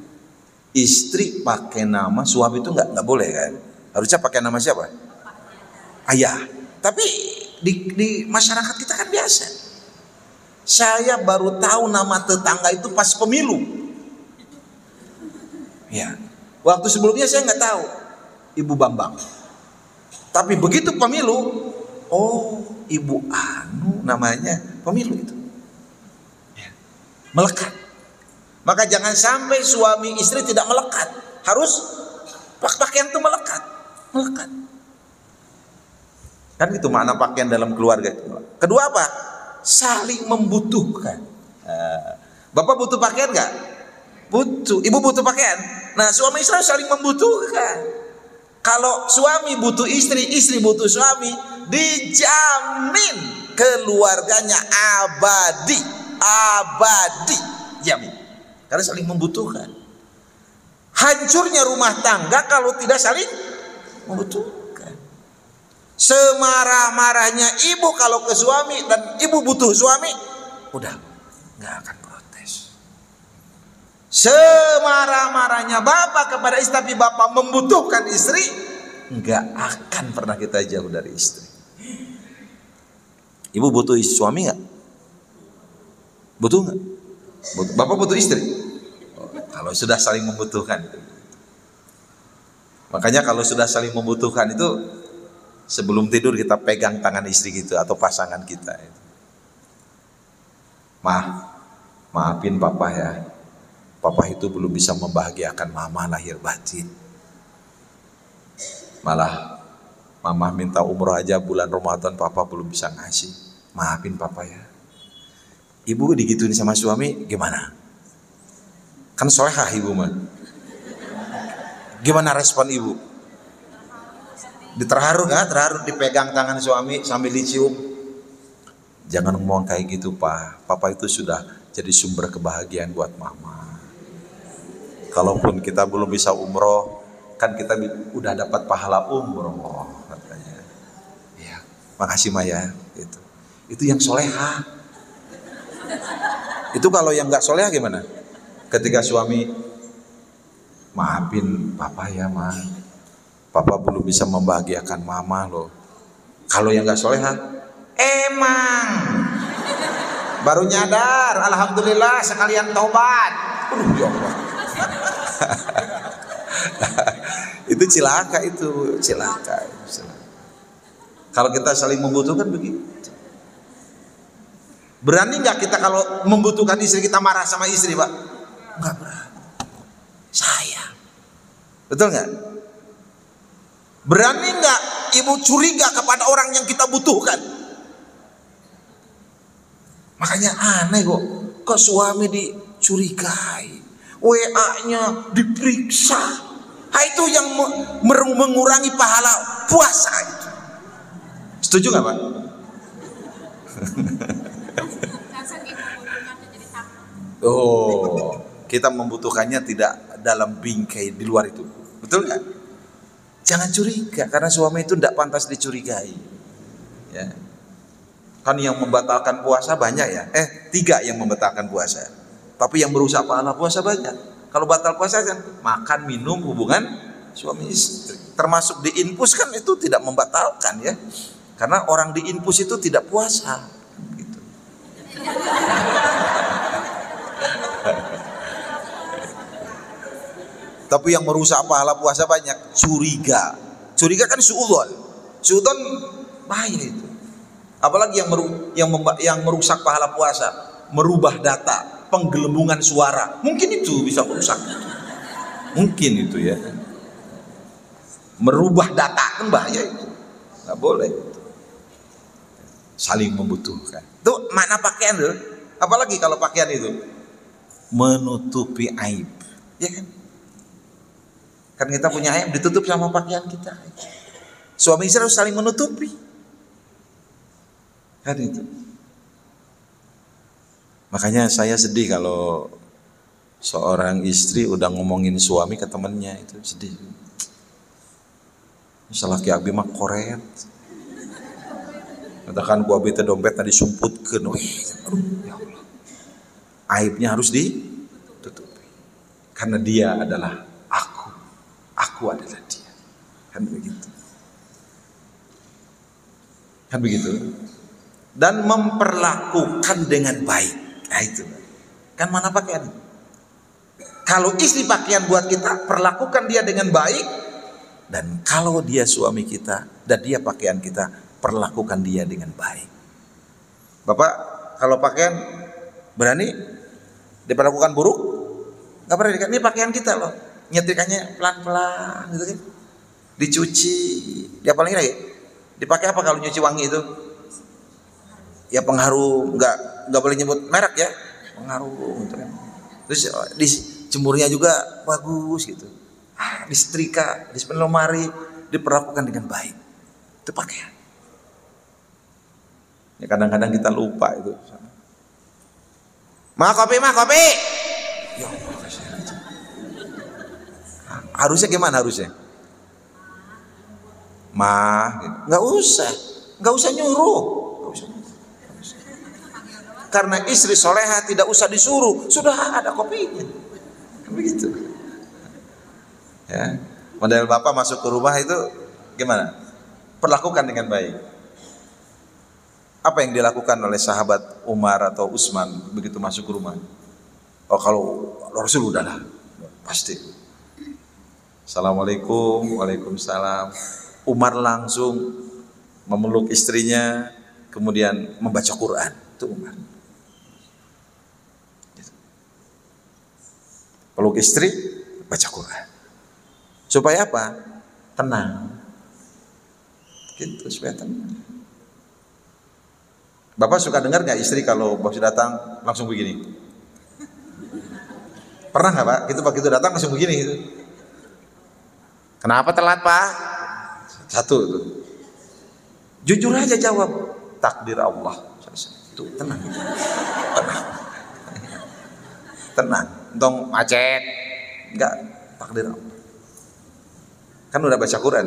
Istri pakai nama suami itu nggak boleh kan? Harusnya pakai nama siapa? Ayah. Tapi di masyarakat kita kan biasa. Saya baru tahu nama tetangga itu pas pemilu. Ya. Waktu sebelumnya saya nggak tahu Ibu Bambang. Tapi begitu pemilu, oh Ibu Anu namanya, pemilu itu. Ya. Melekat. Maka jangan sampai suami istri tidak melekat. Harus pakaian itu melekat. Melekat. Kan itu makna pakaian dalam keluarga itu. Kedua apa? Saling membutuhkan. Bapak butuh pakaian nggak? Butuh. Ibu butuh pakaian. Nah, suami istri saling membutuhkan. Kalau suami butuh istri, istri butuh suami, dijamin keluarganya abadi, abadi, jamin. Karena saling membutuhkan. Hancurnya rumah tangga kalau tidak saling membutuhkan. Semarah-marahnya ibu kalau ke suami dan ibu butuh suami, udah nggak akan protes. Semarah-marahnya bapak kepada istri tapi bapak membutuhkan istri, nggak akan pernah kita jauh dari istri. Ibu butuh suami nggak? Butuh nggak? Bapak butuh istri? Kalau sudah saling membutuhkan. Makanya kalau sudah saling membutuhkan itu, sebelum tidur kita pegang tangan istri gitu atau pasangan kita. Maafin papa ya. Papa itu belum bisa membahagiakan mama lahir batin. Malah mama minta umroh aja bulan Ramadan papa belum bisa ngasih. Maafin papa ya. Ibu digituin sama suami gimana? Kan solehah ibu mah. Gimana respon ibu? Terharu nggak? Terharu dipegang tangan suami sambil dicium. Jangan ngomong kayak gitu pak. Papa itu sudah jadi sumber kebahagiaan buat mama. Kalaupun kita belum bisa umroh, kan kita udah dapat pahala umroh katanya. Ya, makasih Maya. Itu yang solehah. Itu kalau yang nggak soleh gimana? Ketika suami maafin papa ya ma, papa belum bisa membahagiakan mama loh. Kalau yang nggak soleh, emang baru nyadar, alhamdulillah sekalian taubat. Ya Allah. Itu cilaka itu, cilaka. Kalau kita saling membutuhkan begitu. Berani nggak kita kalau membutuhkan istri kita marah sama istri pak? Nggak berani. Sayang. Betul nggak? Berani nggak ibu curiga kepada orang yang kita butuhkan? Makanya aneh kok suami dicurigai, WA-nya diperiksa. Itu yang mengurangi pahala puasa itu. Setuju nggak pak? Oh, kita membutuhkannya tidak dalam bingkai di luar itu, betul nggak? Jangan curiga karena suami itu tidak pantas dicurigai. Ya, kan yang membatalkan puasa banyak ya. 3 yang membatalkan puasa, tapi yang merusak pahala puasa banyak. Kalau batal puasa kan makan, minum, hubungan suami istri, termasuk diinfus kan itu tidak membatalkan ya, karena orang diinfus itu tidak puasa. Gitu. Tapi yang merusak pahala puasa banyak. Curiga kan suudzon. Suudzon bahaya itu. Apalagi yang merusak pahala puasa, merubah data, penggelembungan suara. Mungkin itu bisa merusak. Mungkin itu ya. Merubah data kan bahaya itu. Nggak boleh. Saling membutuhkan. Itu makna pakaian tuh. Apalagi kalau pakaian itu menutupi aib. Ya kan? Kan kita punya aib ditutup sama pakaian kita. Suami istri harus saling menutupi. Kan itu. Makanya saya sedih kalau seorang istri udah ngomongin suami ke temennya, itu sedih. Salah ki abi mah koret. Katakan ku abi teh dompet tadi sumputkeun. Aduh, ya Allah. Aibnya harus ditutupi. Karena dia adalah aku adalah dia. Kan begitu. Kan begitu. Dan memperlakukan dengan baik. Nah itu. Kan mana pakaian? Kalau istri pakaian buat kita, perlakukan dia dengan baik. Dan kalau dia suami kita dan dia pakaian kita, perlakukan dia dengan baik. Bapak kalau pakaian berani diperlakukan buruk? Gak berani kan? Ini pakaian kita loh, nyetrikannya pelan-pelan gitu kan. Dicuci, dia paling lagi. Dipakai apa kalau nyuci wangi itu? Ya pengharum, nggak boleh nyebut merek ya, pengharum gitu kan. Terus dijemurnya juga bagus gitu. Disetrika, disepen lemari, diperlakukan dengan baik. Itu pakaian. Ya kadang-kadang kita lupa itu. Mah kopi. Ya, harusnya gimana harusnya? Nggak usah nyuruh. Karena istri soleha tidak usah disuruh, sudah ada kopinya. Begitu. Ya, model bapak masuk ke rumah itu gimana? Perlakukan dengan baik. Apa yang dilakukan oleh sahabat Umar atau Utsman begitu masuk ke rumah? Oh kalau Rasul udahlah, pasti. Assalamualaikum, waalaikumsalam. Umar langsung memeluk istrinya, kemudian membaca Quran. Itu Umar. Peluk istri, baca Quran. Supaya apa? Tenang. Gitu, supaya tenang. Bapak suka dengar nggak istri kalau bos datang langsung begini? Pernah nggak Pak? Gitu begitu datang langsung begini gitu. Kenapa telat Pak? Satu itu. Jujur aja jawab. Takdir Allah. Itu tenang. Tenang. Untung macet. Enggak, takdir Allah. Kan udah baca Quran.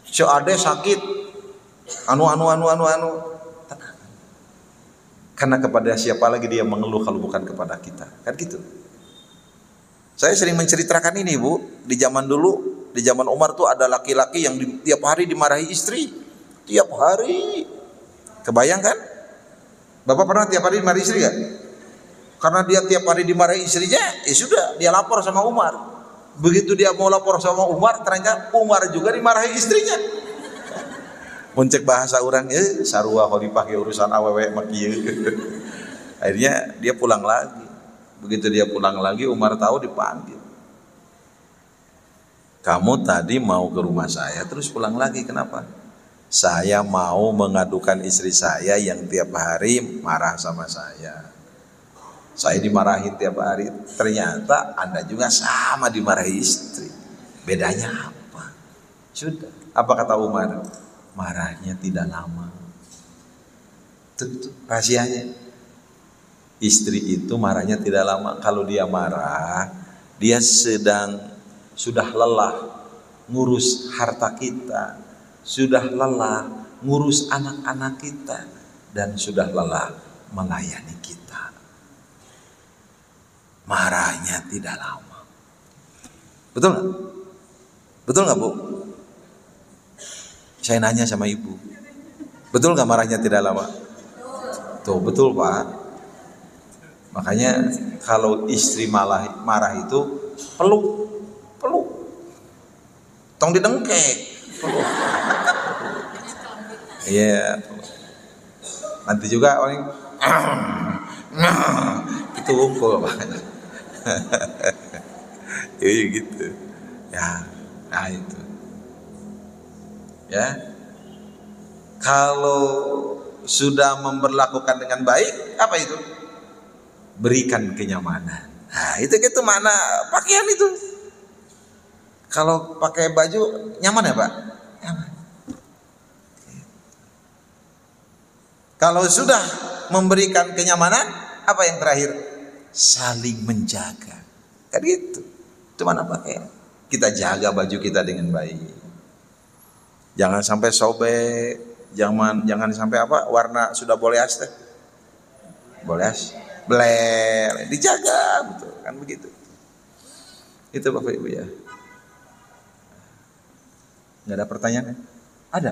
Si ade sakit. Anu. Tenang. Karena kepada siapa lagi dia mengeluh kalau bukan kepada kita. Kan gitu. Saya sering menceritakan ini Bu. Di zaman dulu, di zaman Umar tuh ada laki-laki yang tiap hari dimarahi istri. Tiap hari. Kebayang kan? Bapak pernah tiap hari dimarahi istri gak? Karena dia tiap hari dimarahi istrinya, ya sudah, dia lapor sama Umar. Begitu dia mau lapor sama Umar, ternyata Umar juga dimarahi istrinya. Muncek bahasa orang, sarua kalau dipakai urusan awewe makieu. Akhirnya dia pulang lagi. Begitu dia pulang lagi, Umar tahu dipanggil. Kamu tadi mau ke rumah saya, terus pulang lagi, kenapa? Saya mau mengadukan istri saya yang tiap hari marah sama saya. Saya dimarahin tiap hari, ternyata Anda juga sama dimarahi istri. Bedanya apa? Sudah. Apa kata Umar? Marahnya tidak lama. Itu rahasianya. Istri itu marahnya tidak lama. Kalau dia marah, dia sudah lelah ngurus harta kita, sudah lelah ngurus anak-anak kita, dan sudah lelah melayani kita. Marahnya tidak lama. Betul nggak? Betul nggak Bu? Saya nanya sama ibu. Betul nggak marahnya tidak lama? Tuh betul Pak. Makanya kalau istri marah itu peluk. Tong didengkek. Iya. Nanti juga orang itu unggul Pak. Iya gitu. Ya, nah itu. Ya. Kalau sudah memperlakukan dengan baik, apa itu? Berikan kenyamanan. Nah, itu mana pakaian itu. Kalau pakai baju nyaman ya, Pak? Nyaman. Kalau sudah memberikan kenyamanan, apa yang terakhir? Saling menjaga. Kan gitu. Itu mana pakaian? Kita jaga baju kita dengan baik. Jangan sampai sobek, jangan sampai apa? Warna sudah boleh as teh. Boleh as. Bler, dijaga betul kan begitu. Itu Bapak Ibu ya. Nggak ada pertanyaan? Ada.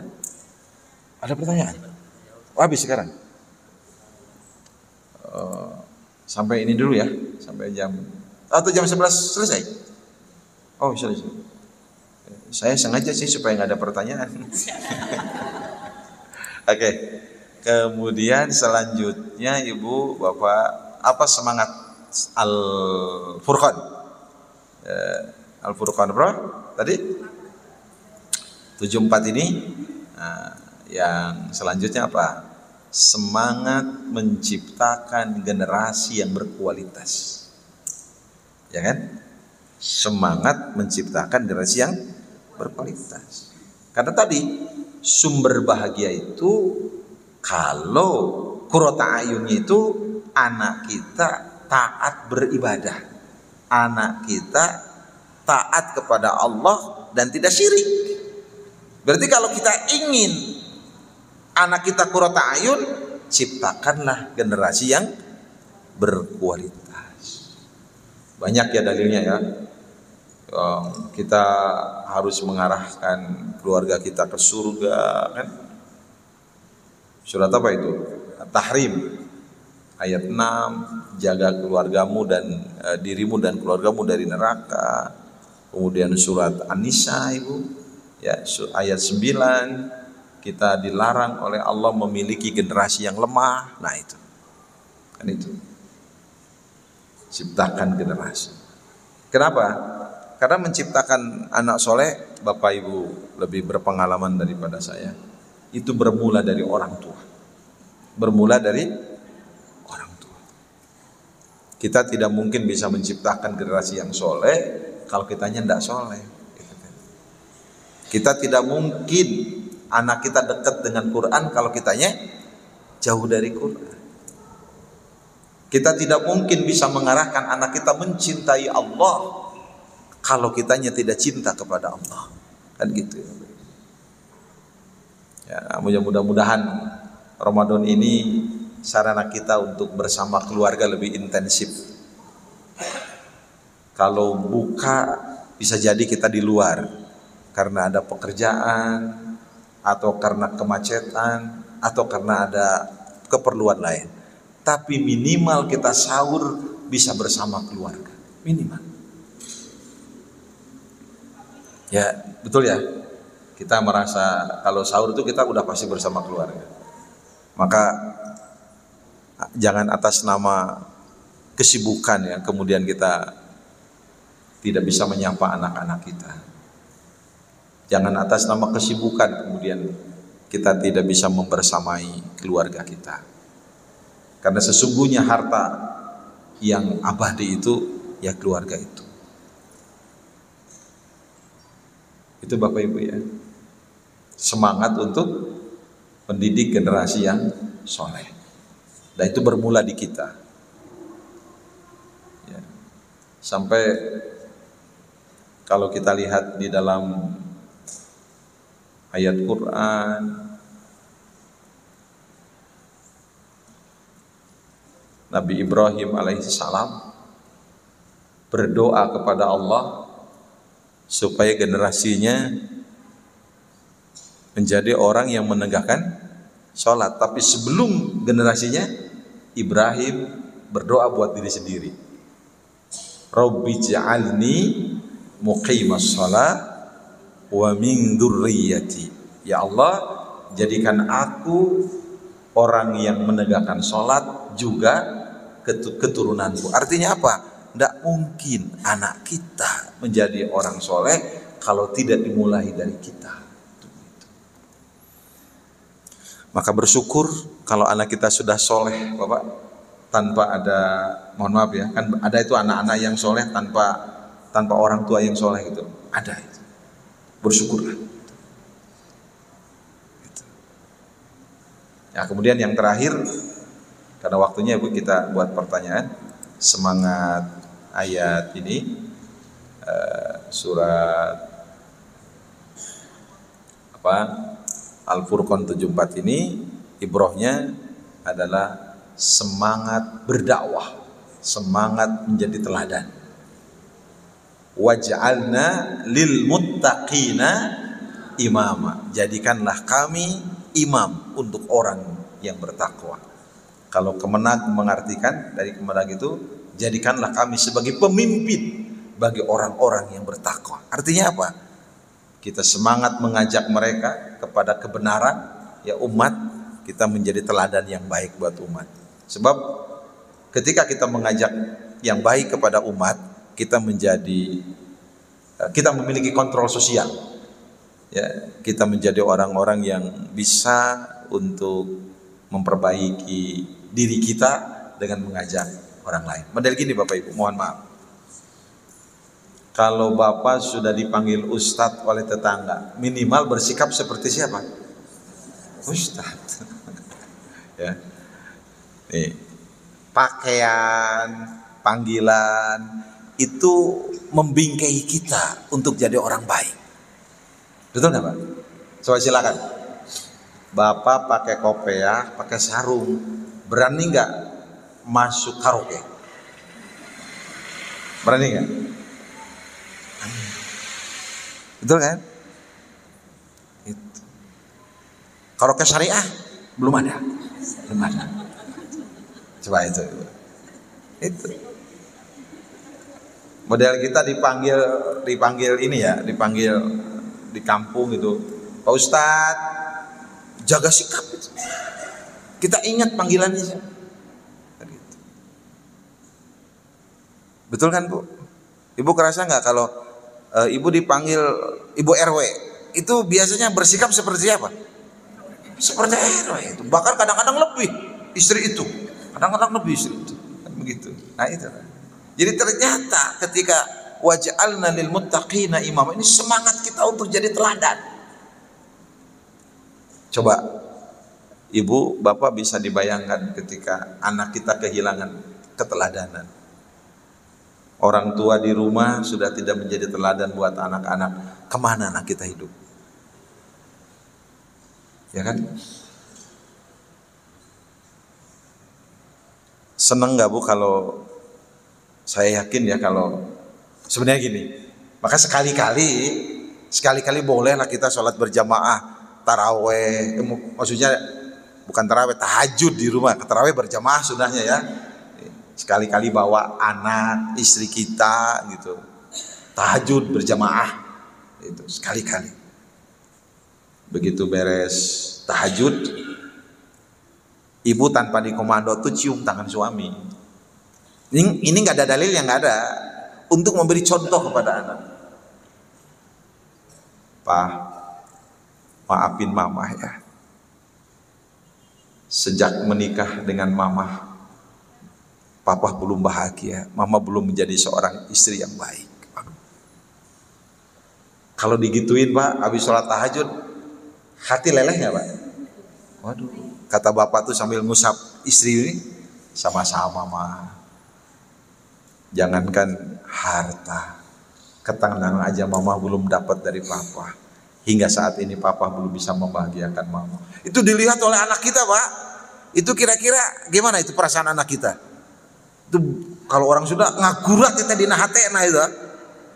Ada pertanyaan? Oh, habis sekarang. Sampai ini dulu ya, sampai jam Atau jam 11 selesai? Oh, selesai. Saya sengaja sih supaya nggak ada pertanyaan. Oke. Kemudian selanjutnya Ibu, Bapak, apa semangat Al-Furqan? Al-Furqan bro, tadi 74 ini. Nah, yang selanjutnya apa? Semangat menciptakan generasi yang berkualitas. Ya kan? Semangat menciptakan generasi yang berkualitas. Karena tadi sumber bahagia itu kalau qurrata ayunnya itu anak kita taat beribadah. Anak kita taat kepada Allah dan tidak syirik. Berarti kalau kita ingin anak kita qurrata ayun, ciptakanlah generasi yang berkualitas. Banyak ya dalilnya ya. Kita harus mengarahkan keluarga kita ke surga kan. Surat apa itu? Tahrim ayat 6, jaga keluargamu dan dirimu dan keluargamu dari neraka. Kemudian surat An-Nisa Ibu ya, ayat 9, kita dilarang oleh Allah memiliki generasi yang lemah. Nah itu kan, itu ciptakan generasi. Kenapa? Karena menciptakan anak soleh, Bapak Ibu lebih berpengalaman daripada saya, itu bermula dari orang tua. Bermula dari orang tua. Kita tidak mungkin bisa menciptakan generasi yang soleh kalau kitanya tidak soleh. Kita tidak mungkin anak kita dekat dengan Quran kalau kitanya jauh dari Quran. Kita tidak mungkin bisa mengarahkan anak kita mencintai Allah kalau kitanya tidak cinta kepada Allah. Kan gitu ya. Mudah-mudahan Ramadan ini sarana kita untuk bersama keluarga lebih intensif. Kalau buka bisa jadi kita di luar karena ada pekerjaan atau karena kemacetan atau karena ada keperluan lain. Tapi minimal kita sahur bisa bersama keluarga. Minimal. Ya, betul ya. Kita merasa kalau sahur itu kita udah pasti bersama keluarga. Maka jangan atas nama kesibukan ya kemudian kita tidak bisa menyapa anak-anak kita. Jangan atas nama kesibukan kemudian kita tidak bisa membersamai keluarga kita. Karena sesungguhnya harta yang abadi itu ya keluarga itu. Itu Bapak Ibu ya. Semangat untuk mendidik generasi yang soleh. Dan itu bermula di kita. Ya. Sampai kalau kita lihat di dalam ayat Quran, Nabi Ibrahim alaihissalam berdoa kepada Allah supaya generasinya menjadi orang yang menegakkan sholat. Tapi sebelum generasinya, Ibrahim berdoa buat diri sendiri. Rabbi ja'alni muqimas sholat wa min dzurriyyati. Ya Allah, jadikan aku orang yang menegakkan sholat juga keturunanku. Artinya apa? Tidak mungkin anak kita menjadi orang soleh kalau tidak dimulai dari kita. Maka bersyukur kalau anak kita sudah soleh, Bapak, tanpa ada, mohon maaf ya, kan ada itu anak-anak yang soleh tanpa orang tua yang soleh gitu. Ada itu. Bersyukurlah. Gitu. Ya, kemudian yang terakhir, karena waktunya Ibu kita buat pertanyaan, semangat ayat ini surat apa? Al-Furqan 74 ini ibrohnya adalah semangat berdakwah, semangat menjadi teladan. Waj'alna lil muttaqina imama. Jadikanlah kami imam untuk orang yang bertakwa. Kalau kemenag mengartikan dari kemenag itu, jadikanlah kami sebagai pemimpin bagi orang-orang yang bertakwa. Artinya apa? Kita semangat mengajak mereka kepada kebenaran, ya umat, kita menjadi teladan yang baik buat umat. Sebab ketika kita mengajak yang baik kepada umat, kita memiliki kontrol sosial. Ya, kita menjadi orang-orang yang bisa untuk memperbaiki diri kita dengan mengajak orang lain. Model gini Bapak Ibu, mohon maaf. Kalau Bapak sudah dipanggil Ustadz oleh tetangga, minimal bersikap seperti siapa? Ustadz. Ya. Nih, pakaian, panggilan itu membingkai kita untuk jadi orang baik. Betul nggak Pak? Coba silakan. Bapak pakai kopiah, pakai sarung, berani nggak masuk karaoke? Berani nggak? Betul kan? Itu. Karaoke syariah belum ada. Coba itu. Model kita dipanggil ini ya, dipanggil di kampung gitu. Pak Ustadz, jaga sikap itu. Kita ingat panggilannya. Gitu. Betul kan Bu? Ibu kerasa nggak kalau ibu dipanggil ibu RW itu biasanya bersikap seperti apa? Seperti RW itu. Bahkan kadang-kadang lebih istri itu. Kadang-kadang lebih istri itu. Kan begitu. Nah itu. Jadi ternyata ketika waj'alna lil muttaqina imama, ini semangat kita untuk jadi teladan. Coba ibu, bapak bisa dibayangkan ketika anak kita kehilangan keteladanan. Orang tua di rumah sudah tidak menjadi teladan buat anak-anak. Kemana anak kita hidup? Ya kan? Seneng gak Bu kalau, saya yakin ya kalau sebenarnya gini, maka sekali-kali bolehlah kita sholat berjamaah, taraweh, maksudnya bukan taraweh, tahajud di rumah, taraweh berjamaah sunahnya ya. Sekali-kali bawa anak, istri kita gitu, tahajud berjamaah, itu sekali-kali. Begitu beres tahajud, ibu tanpa dikomando tuh cium tangan suami. Ini nggak ada dalil yang nggak ada, untuk memberi contoh kepada anak. Pak, maafin mama ya. Sejak menikah dengan mama, papa belum bahagia, mama belum menjadi seorang istri yang baik. Kalau digituin Pak, habis sholat tahajud, hati leleh nggak Pak? Waduh, kata bapak tuh sambil ngusap istri ini, sama-sama mah. Jangankan harta, ketenangan aja mama belum dapat dari papa. Hingga saat ini papa belum bisa membahagiakan mama. Itu dilihat oleh anak kita Pak. Itu kira-kira gimana itu perasaan anak kita? Itu kalau orang sudah ngagurat kita di nahate nah itu.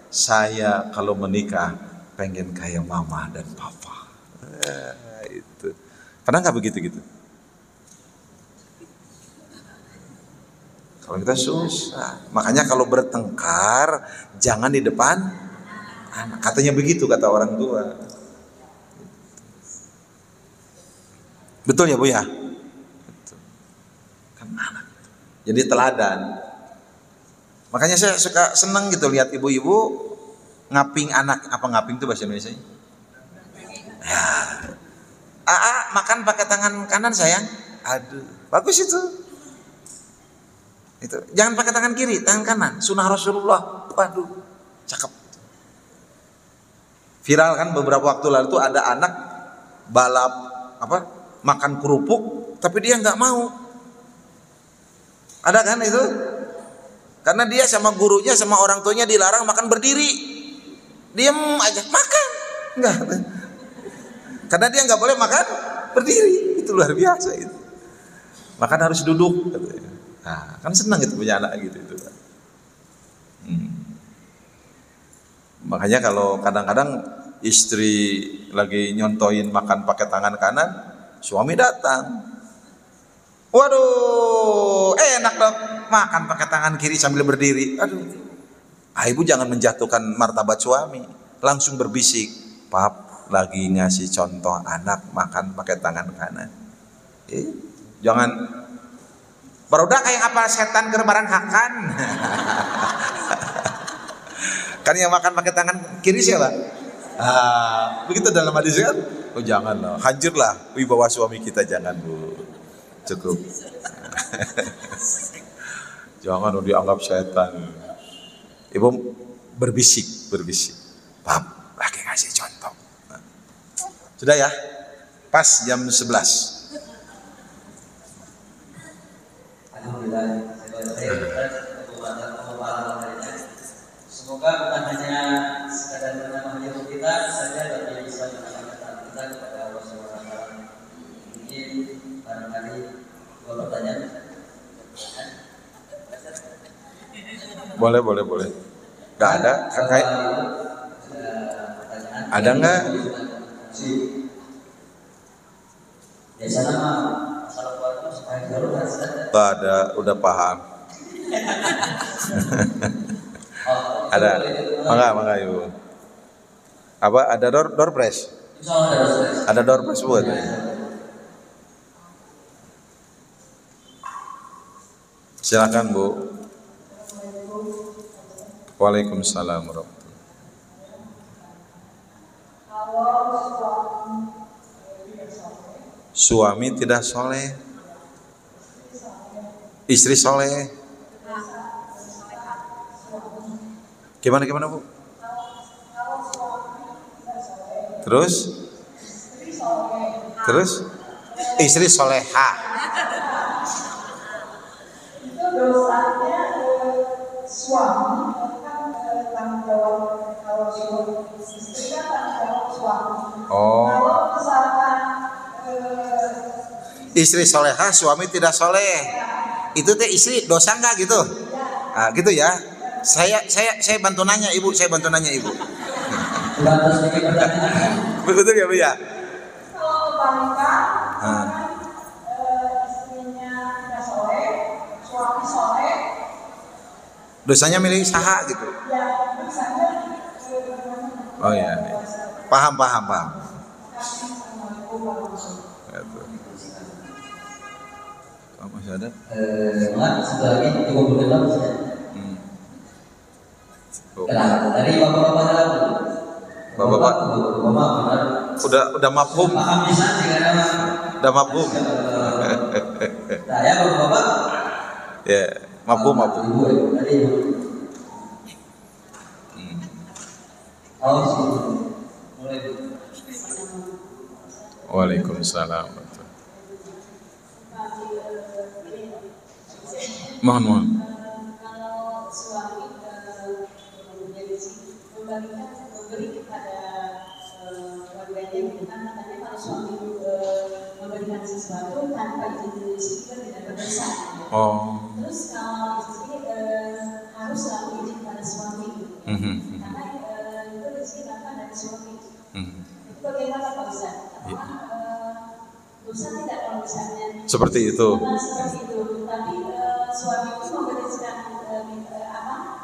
Saya kalau menikah pengen kayak mama dan papa. Itu. Pernah nggak begitu gitu? Kalau kita susah. Makanya kalau bertengkar jangan di depan anak. Katanya begitu kata orang tua. Betul ya Bu ya? Betul. Kan anak. Jadi teladan. Makanya saya suka senang gitu lihat ibu-ibu ngaping anak. Apa ngaping itu bahasa Indonesia? Ya. Makan pakai tangan kanan sayang. Aduh, bagus itu. Itu. Jangan pakai tangan kiri, tangan kanan. Sunnah Rasulullah. Waduh, cakep. Viral kan beberapa waktu lalu tuh ada anak balap makan kerupuk, tapi dia nggak mau. Ada kan itu? Karena dia sama gurunya sama orang tuanya dilarang makan berdiri. Diem aja makan. Enggak. Karena dia nggak boleh makan berdiri. Itu luar biasa itu. Makan harus duduk katanya. Nah, kan senang itu punya anak gitu itu. Makanya kalau kadang-kadang istri lagi nyontoin makan pakai tangan kanan, suami datang. Waduh, enak dong makan pakai tangan kiri sambil berdiri. Aduh, ibu jangan menjatuhkan martabat suami. Langsung berbisik, pap lagi ngasih contoh anak makan pakai tangan kanan. Jangan barudak kayak apa setan gerbaran hakan. Kan yang makan pakai tangan kiri siapa? Begitu dalam hadis kan? Oh janganlah, hancurlah wibawa suami kita, jangan bu. Cukup. Jangan dianggap setan. Ibu berbisik. Pap, lagi ngasih contoh. Sudah ya? Pas jam 11. Alhamdulillah, semoga bukan hanya sekadar menambah ilmu kita saja, tapi bisa menambahkan kita kepada Allah Subhanahu wa taala. Mungkin barangkali dua pertanyaan. Boleh. Gak ada? Kakak? Ada nggak? Biasanya mah masalah keluarga supaya dulu kan. Gak ada, udah paham. Ada, mangga ibu. Apa? Ada door prize? Ada door prize buat? Silakan bu. Waalaikumsalam warahmatullahi. Suami tidak soleh, istri soleh. Gimana bu? Terus istri soleha. Itu dosanya suami kan tanggung jawab, kalau istri kan tanggung jawab suami. Oh. Kalau misalkan Istri soleha, suami tidak soleh. Itu teh istri dosa nggak gitu? Gitu ya. Saya bantu nanya ibu, Betul ya bu ya? kalau kebalikan, istrinya tidak soleh, suami soleh, Dosanya milik saha gitu. ya misalnya Oh iya. Paham. Gitu. Oh, masih ada? Setelah ini 30 menit lagi. Oh. Dari bapak-bapak dalam. Bapak-bapak. Udah mafhum. Paham bisa dengan Udah mafhum. saya bapak-bapak. Ya, mafhum. Ibu, tadi ibu. Oh, mulai. Waalaikumsalam. Mohon. kalau suami memberi kepada keluarganya, bukan katanya kalau suami memberikan sesuatu tanpa izin istri itu tidak berdosa. Oh. Terus kalau istri harus selalu izin pada suami, karena itu rezeki dari suami. Itu bagaimana Pak Ustaz? Dosa tidak kalau misalnya Seperti itu. seperti itu, tapi suami itu memberikan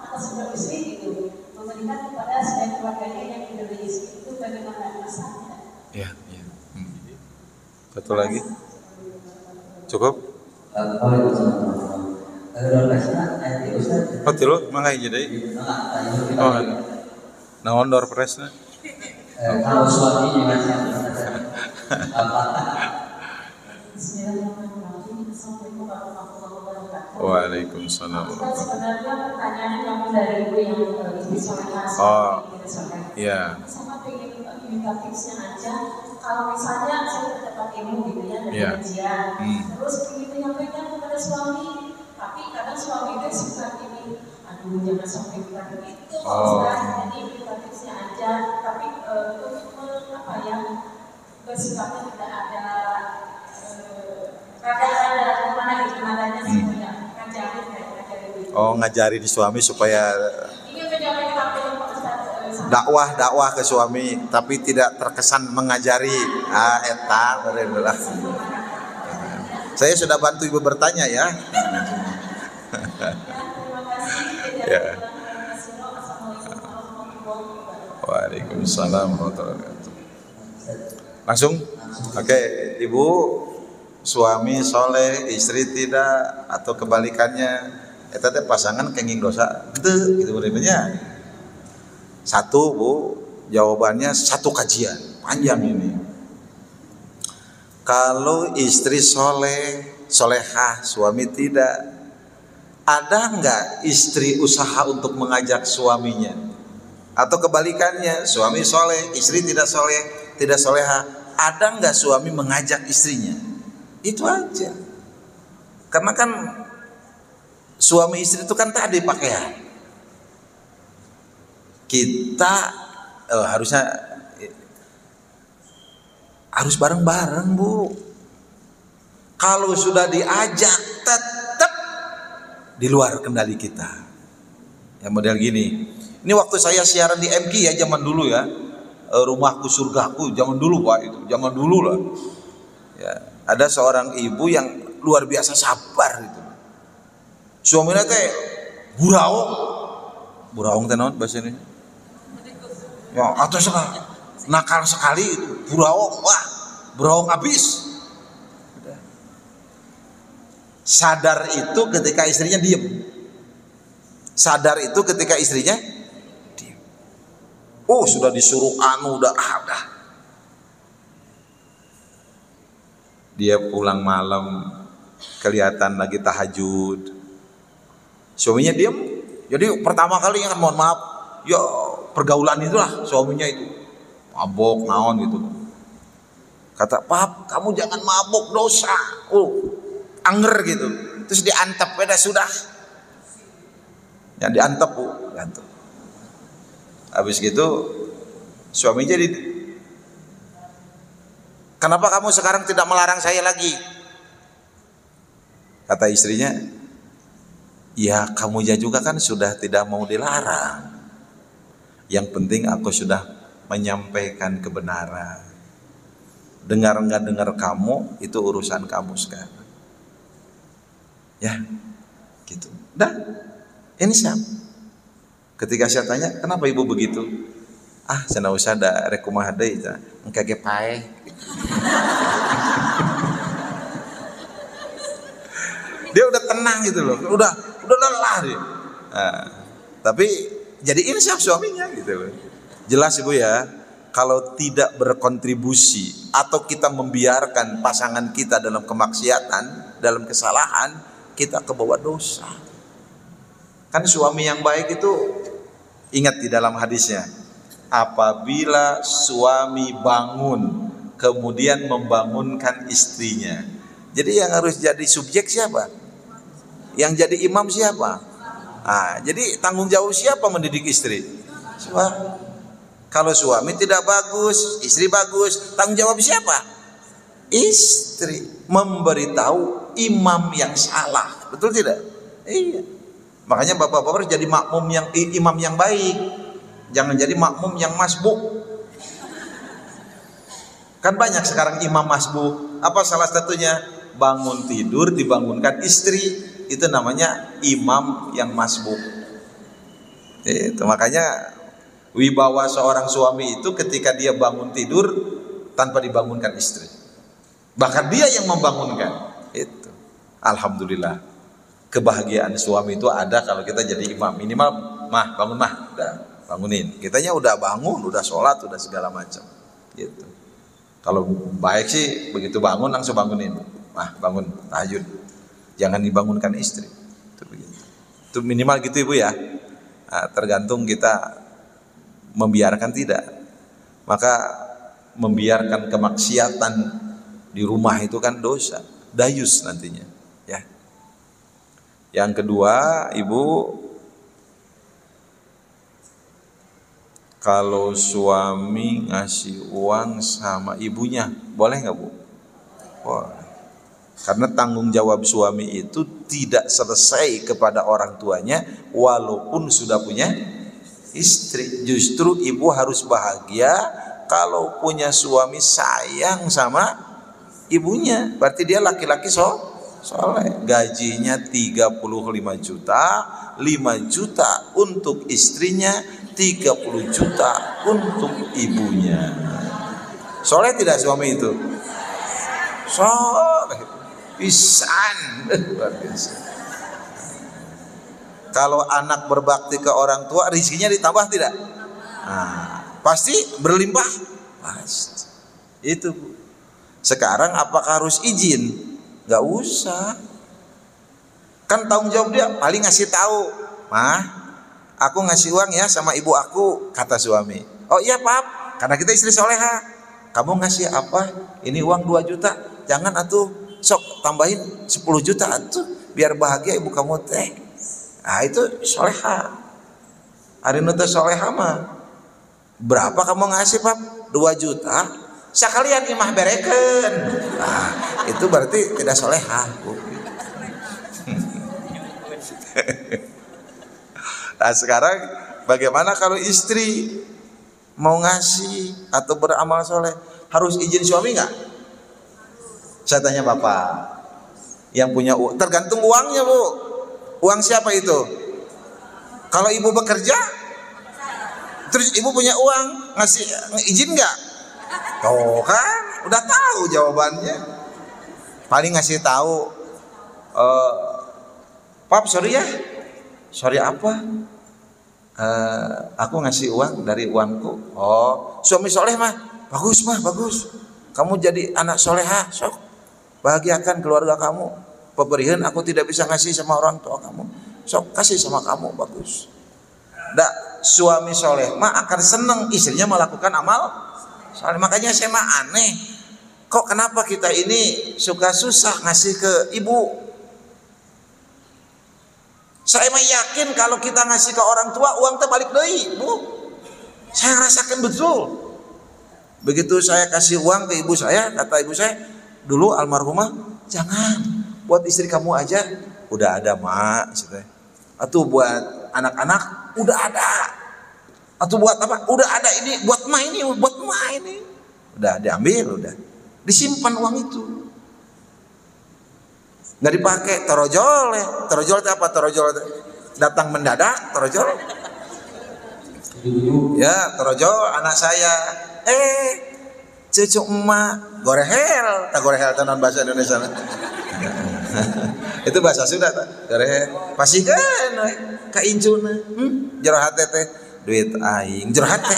atas sebuah istri gitu, memberikan kepada selain keluarganya yang tidak beristri, itu bagaimana masalahnya? Ya. Satu lagi. Cukup? Oh, tilu mangga hiji deui. Oh. Naon door prize-na? Kalau suami dengan Bismillahirrahmanirrahim. Assalamualaikum warahmatullahi wabarakatuh. Waalaikumsalam. Ustaz, sebenarnya pertanyaan yang dari ibu yang istri solehah, Oh. tidak soleh. Iya. Sama pengen minta tipsnya aja. Kalau misalnya saya dapat ilmu gitu ya dari Iya. kajian, terus ingin menyampaikan kepada suami, tapi kadang suami itu suka ini, aduh jangan sampai kita begitu. Oh. Jadi minta tipsnya aja, tapi bersikapnya tidak ada gimana gitu nadanya semuanya ngajarin gitu. Oh, ngajarin suami supaya Ingin menyampaikan apa yang Pak Ustaz dakwah ke suami tapi tidak terkesan mengajari. Eta bener lah. Saya sudah bantu ibu bertanya ya. Ya, terima kasih. Ya. Assalamualaikum warahmatullahi wabarakatuh. Waalaikumsalam warahmatullahi wabarakatuh. Langsung? Oke, ibu, suami soleh, istri tidak, atau kebalikannya. Eta teh pasangan kenging dosa, gitu benernya. Satu bu, jawabannya satu kajian panjang ini. Kalau istri soleh, solehah, suami tidak, ada nggak istri usaha untuk mengajak suaminya? Atau kebalikannya, suami soleh, istri tidak soleh, tidak solehah, ada nggak suami mengajak istrinya? Itu aja. Karena kan suami istri itu kan tadi pakaian. Kita harus bareng-bareng bu. Kalau sudah diajak tetap di luar kendali kita. Ya model gini. Ini waktu saya siaran di MQ ya zaman dulu ya. Rumahku surgaku zaman dulu pak itu. Zaman dulu lah. Ya, ada seorang ibu yang luar biasa sabar itu. Suaminya teh buraung teh naon bahasa ini? Ya, atau sekali nakal sekali itu, buraung habis. Sadar itu ketika istrinya diem. Sadar itu ketika istrinya diem. Oh, sudah disuruh udah. Dia pulang malam kelihatan lagi tahajud. Suaminya diem. Jadi pertama kali yang mohon maaf, ya pergaulan itulah suaminya itu. Mabok naon gitu. Kata, "Pap, kamu jangan mabok, dosa." Anger gitu. Terus diantep, sudah. Yang diantep bu, diantep. Habis gitu suami jadi, "Kenapa kamu sekarang tidak melarang saya lagi?" Kata istrinya, "Ya kamu juga kan sudah tidak mau dilarang. Yang penting aku sudah menyampaikan kebenaran. Dengar nggak dengar kamu itu urusan kamu sekarang." Ya, gitu. Dah, ini siapa? Ketika saya tanya, "Kenapa ibu begitu?" Sana usah ada rekumah deui tah, engke ge paeh. Dia udah tenang gitu loh, udah lelah dia. Tapi jadi insaf suaminya gitu loh. Jelas ibu ya, kalau tidak berkontribusi atau kita membiarkan pasangan kita dalam kemaksiatan, dalam kesalahan, kita kebawa dosa. Kan suami yang baik itu, ingat di dalam hadisnya, apabila suami bangun kemudian membangunkan istrinya. Jadi yang harus jadi subjek siapa? Yang jadi imam siapa? Jadi tanggung jawab siapa mendidik istri? Suami. Kalau suami tidak bagus, istri bagus, tanggung jawab siapa? Istri. Memberitahu imam yang salah, betul tidak? Iya. Makanya bapak-bapak harus jadi imam yang baik, jangan jadi makmum yang masbuk. Kan banyak sekarang imam masbuk. Apa salah satunya? Bangun tidur dibangunkan istri. Itu namanya imam yang masbuk. Itu makanya wibawa seorang suami itu ketika dia bangun tidur tanpa dibangunkan istri. Bahkan dia yang membangunkan. Itu. Alhamdulillah. Kebahagiaan suami itu ada kalau kita jadi imam. Minimal, "Mah, bangun mah." Udah bangunin. Kitanya udah bangun, udah sholat, udah segala macam. Gitu. Kalau baik sih begitu bangun langsung bangunin. "Mah, bangun, tahajud." Jangan dibangunkan istri. Itu begitu. Itu minimal gitu ibu ya. Tergantung kita membiarkan tidak. Maka membiarkan kemaksiatan di rumah itu kan dosa, dayus nantinya. Ya. Yang kedua, ibu, kalau suami ngasih uang sama ibunya, boleh nggak bu? Boleh. Karena tanggung jawab suami itu tidak selesai kepada orang tuanya walaupun sudah punya istri. Justru ibu harus bahagia kalau punya suami sayang sama ibunya, berarti dia laki-laki soleh. Gajinya 35 juta, 5 juta untuk istrinya, 30 juta untuk ibunya. Soleh tidak suami itu? Soleh pisan. Luar biasa. Kalau anak berbakti ke orang tua, rezekinya ditambah tidak? Nah, pasti berlimpah. Pasti. Itu Bu. Sekarang apakah harus izin? Gak usah. Kan tanggung jawab dia, paling ngasih tahu, "Mah, aku ngasih uang ya sama ibu aku," kata suami. "Oh iya Pap, karena kita istri soleha. Kamu ngasih apa? Ini uang 2 juta. Jangan atuh, sok tambahin 10 juta atuh, biar bahagia ibu kamu teh." Nah itu soleha. Hari nuta soleha mah. Berapa kamu ngasih Pap? 2 juta. Sekalian imah bereken. Nah, itu berarti tidak soleha. Nah sekarang bagaimana kalau istri mau ngasih atau beramal soleh, harus izin suami nggak? Saya tanya Bapak yang punya uang, tergantung uangnya Bu. Uang siapa itu? Kalau ibu bekerja, terus ibu punya uang, ngasih izin nggak? Oh kan, udah tahu jawabannya. Paling ngasih tahu, "Pap, sorry ya." "Sorry apa?" "Aku ngasih uang dari uangku." "Oh, suami soleh mah bagus mah bagus. Kamu jadi anak soleha, sok bahagiakan keluarga kamu. Pemberian aku tidak bisa ngasih sama orang tua kamu, sok kasih sama kamu, bagus." Dak, suami soleh mah akan seneng istrinya melakukan amal soleh. Makanya saya mah aneh, kok kenapa kita ini suka susah ngasih ke ibu. Saya mah yakin kalau kita ngasih ke orang tua, uang teh balik deui, Bu. Saya rasakan betul. Begitu saya kasih uang ke ibu saya, kata ibu saya dulu almarhumah, "Jangan, buat istri kamu aja." "Udah ada mak," "Atuh buat anak-anak udah ada." "Atuh buat apa?" "Udah ada, ini buat emak ini, buat emak ini." Udah diambil, udah disimpan uang itu, nggak dipakai. Torojol itu apa? Torojol datang mendadak, torojol. Ya torojol anak saya, cucu emak gorehel, tak gorehel tenan bahasa Indonesia. Itu bahasa Sunda tak? Gorehel. Pasikeun we ka incuna. Jero hate teh duit aing, jero hate.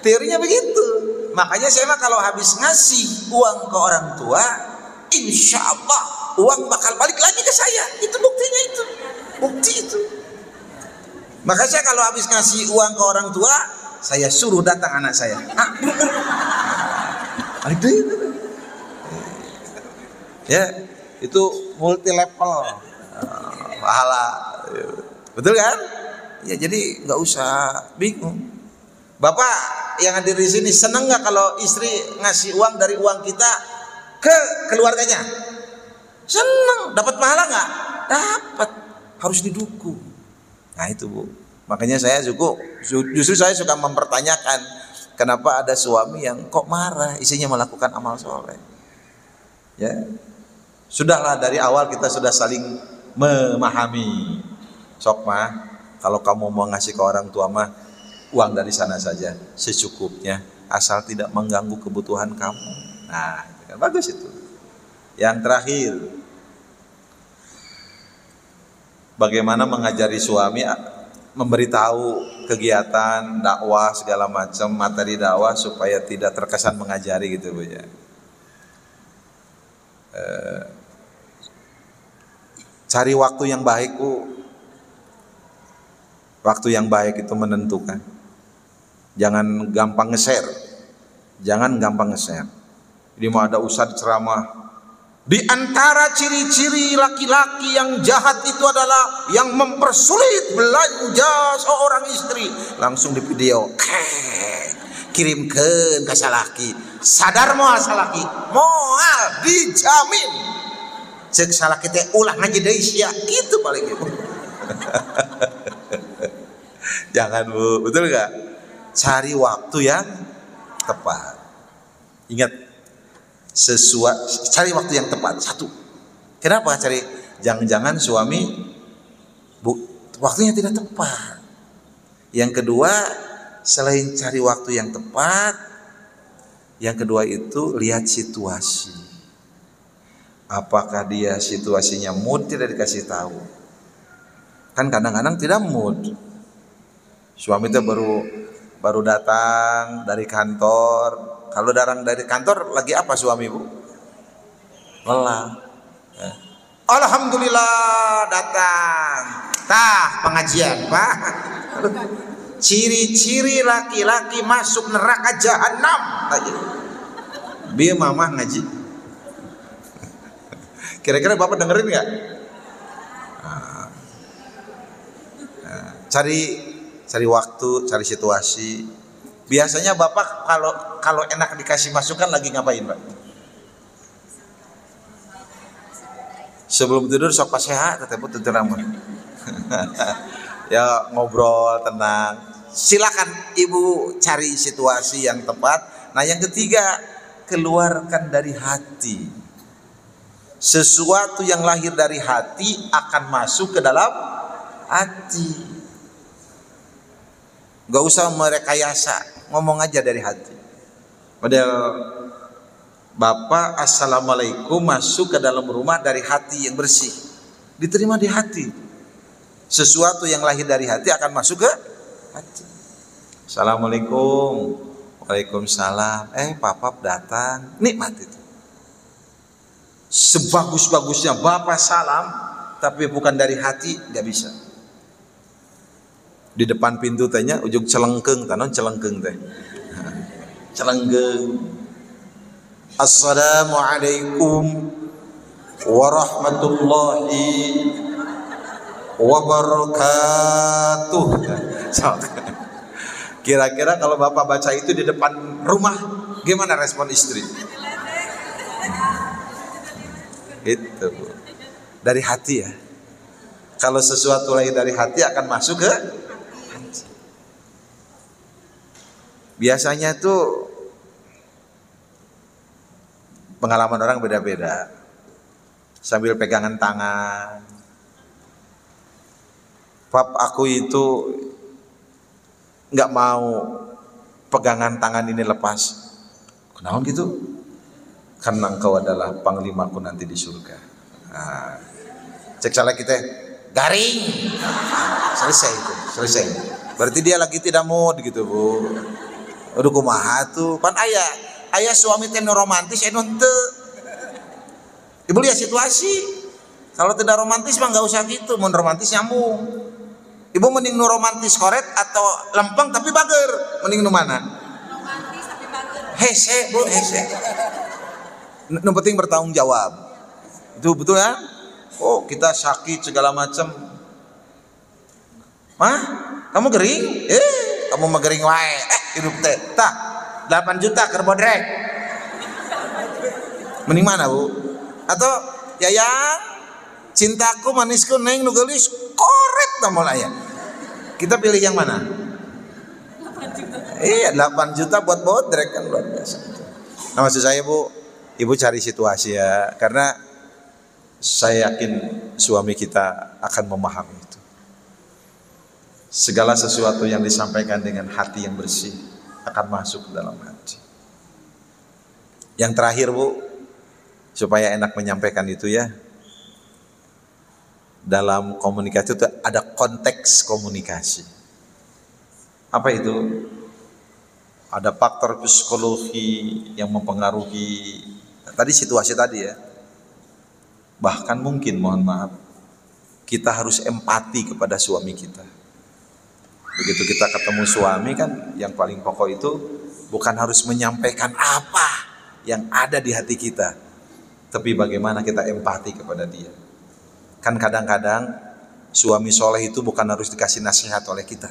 Teorinya begitu. Makanya saya mah kalau habis ngasih uang ke orang tua, insya Allah uang bakal balik lagi ke saya. Itu buktinya itu. Bukti itu. Maka saya kalau habis ngasih uang ke orang tua, saya suruh datang anak saya. Balik deh. Ya, itu multi level pahala. Betul kan? Ya jadi nggak usah bingung. Bapak yang hadir di sini seneng nggak kalau istri ngasih uang dari uang kita ke keluarganya? Seneng. Dapat pahala nggak? Dapat. Harus didukung. Nah itu Bu. Makanya saya justru saya suka mempertanyakan kenapa ada suami yang kok marah istrinya melakukan amal soleh. Ya, sudahlah dari awal kita sudah saling memahami. Sok mah, kalau kamu mau ngasih ke orang tua mah uang dari sana saja secukupnya, asal tidak mengganggu kebutuhan kamu. Nah, kan bagus itu. Yang terakhir, bagaimana mengajari suami memberitahu kegiatan dakwah segala macam materi dakwah supaya tidak terkesan mengajari gitu Bu ya. Cari waktu yang baik Bu. Waktu yang baik itu menentukan. Jangan gampang nge-share. Jangan gampang nge-share. Ini mau ada ustadz ceramah. Di antara ciri-ciri laki-laki yang jahat itu adalah yang mempersulit belanja seorang istri. Langsung di video, kirimkan ke salaki. Sadar moal salaki, moal dijamin. Cek salaki teh ulah ngaji deui sia, gitu paling gitu. Jangan Bu, betul gak? Cari waktu yang tepat. Ingat, Cari waktu yang tepat. Satu. Kenapa cari? Jangan-jangan suami waktunya tidak tepat. Yang kedua, selain cari waktu yang tepat, yang kedua itu lihat situasi. Apakah dia situasinya mood, tidak dikasih tahu. Kan kadang-kadang tidak mood. Suami itu baru datang dari kantor. Kalau datang dari kantor lagi apa suami, Bu? Lelah. Alhamdulillah datang. Pengajian, Pak. Ciri-ciri laki-laki masuk neraka jahanam. Biar mama ngaji. Kira-kira Bapak dengerin nggak? Cari waktu, cari situasi. Biasanya Bapak kalau enak dikasih masukan lagi ngapain, Pak? Sebelum tidur sok paseha tetep tutur rambut. Ya ngobrol tenang. Silakan Ibu cari situasi yang tepat. Nah, yang ketiga, keluarkan dari hati. Sesuatu yang lahir dari hati akan masuk ke dalam hati. Gak usah merekayasa, ngomong aja dari hati. Padahal Bapak assalamualaikum masuk ke dalam rumah dari hati yang bersih, diterima di hati. Sesuatu yang lahir dari hati akan masuk ke hati. Assalamualaikum, waalaikumsalam. Papa datang, nikmat itu. Sebagus-bagusnya Bapak salam, tapi bukan dari hati, gak bisa. Di depan pintu tanya ujung celengkeng, tanon celengkeng teh. Celengkeng. Assalamualaikum warahmatullahi wabarakatuh. Kira-kira kalau Bapak baca itu di depan rumah, gimana respon istri? Itu dari hati ya. Kalau sesuatu lahir dari hati akan masuk ke hati. Biasanya tuh pengalaman orang beda-beda. Sambil pegangan tangan. Pap, aku itu nggak mau pegangan tangan ini lepas. Kenapa gitu? Karena engkau adalah panglimaku nanti di surga. Nah, cek salah kita garing. Selesai itu, selesai. Berarti dia lagi tidak mood gitu, Bu. Udah kumaha tuh. Pan ayah suami teh romantis teu. Ibu lihat situasi. Kalau tidak romantis mah nggak usah gitu. Mun romantis nyambung. Ibu mending nu romantis koret atau lempeng tapi bager. Mending nu mana? Romantis tapi bager. Hese, Bu, hese. Nu penting bertanggung jawab. Itu betul ya? Oh, kita sakit segala macam. Mah, kamu gering? Kamu mah gering wae. Hidup teh. Tah, 8 juta keur bodrek. Mending mana, Bu? Atau Yayang, cintaku manisku neng nu geulis koret namun aya. Kita pilih yang mana? 8 juta. Iya, 8 juta buat bodrek kan luar biasa. Nah, maksud saya, Bu, Ibu cari situasi ya, karena saya yakin suami kita akan memahami itu. Segala sesuatu yang disampaikan dengan hati yang bersih akan masuk ke dalam hati. Yang terakhir, Bu, supaya enak menyampaikan itu ya, dalam komunikasi itu ada konteks komunikasi. Apa itu? Ada faktor psikologi yang mempengaruhi tadi situasi tadi ya. Bahkan mungkin, mohon maaf, kita harus empati kepada suami kita. Begitu kita ketemu suami kan, yang paling pokok itu bukan harus menyampaikan apa yang ada di hati kita, tapi bagaimana kita empati kepada dia. Kan kadang-kadang suami soleh itu bukan harus dikasih nasihat oleh kita,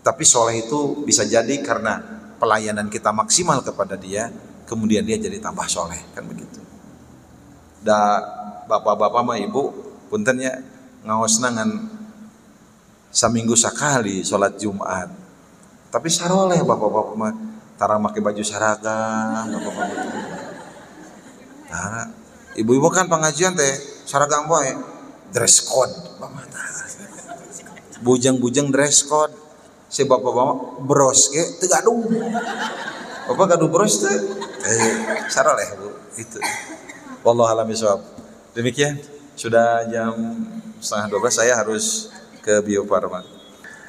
tapi soleh itu bisa jadi karena pelayanan kita maksimal kepada dia, kemudian dia jadi tambah soleh, kan begitu. Bapak-bapak mah ibu puntennya ngaosna ngan saminggu sakali sholat Jumat, tapi saroleh bapak-bapak mah tarang make baju seragam, bapak-bapak. Nah, ibu-ibu kan pengajian teh seragam poe dress code. Bujang-bujang dress code. Si bapak-bapak bros ge teu gaduh. Bapak gaduh bros teh. Saroleh Bu, itu. Wallahu a'lam bishawab. Demikian, sudah jam 11:30 saya harus ke Bio Farma.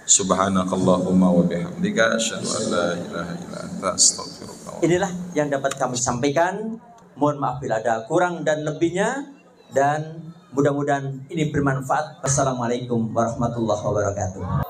Subhanakallahumma wa bihamdika asyhadu an la ilaha illa anta astaghfiruka. Inilah yang dapat kami sampaikan. Mohon maaf bila ada kurang dan lebihnya, dan mudah-mudahan ini bermanfaat. Wassalamualaikum warahmatullahi wabarakatuh.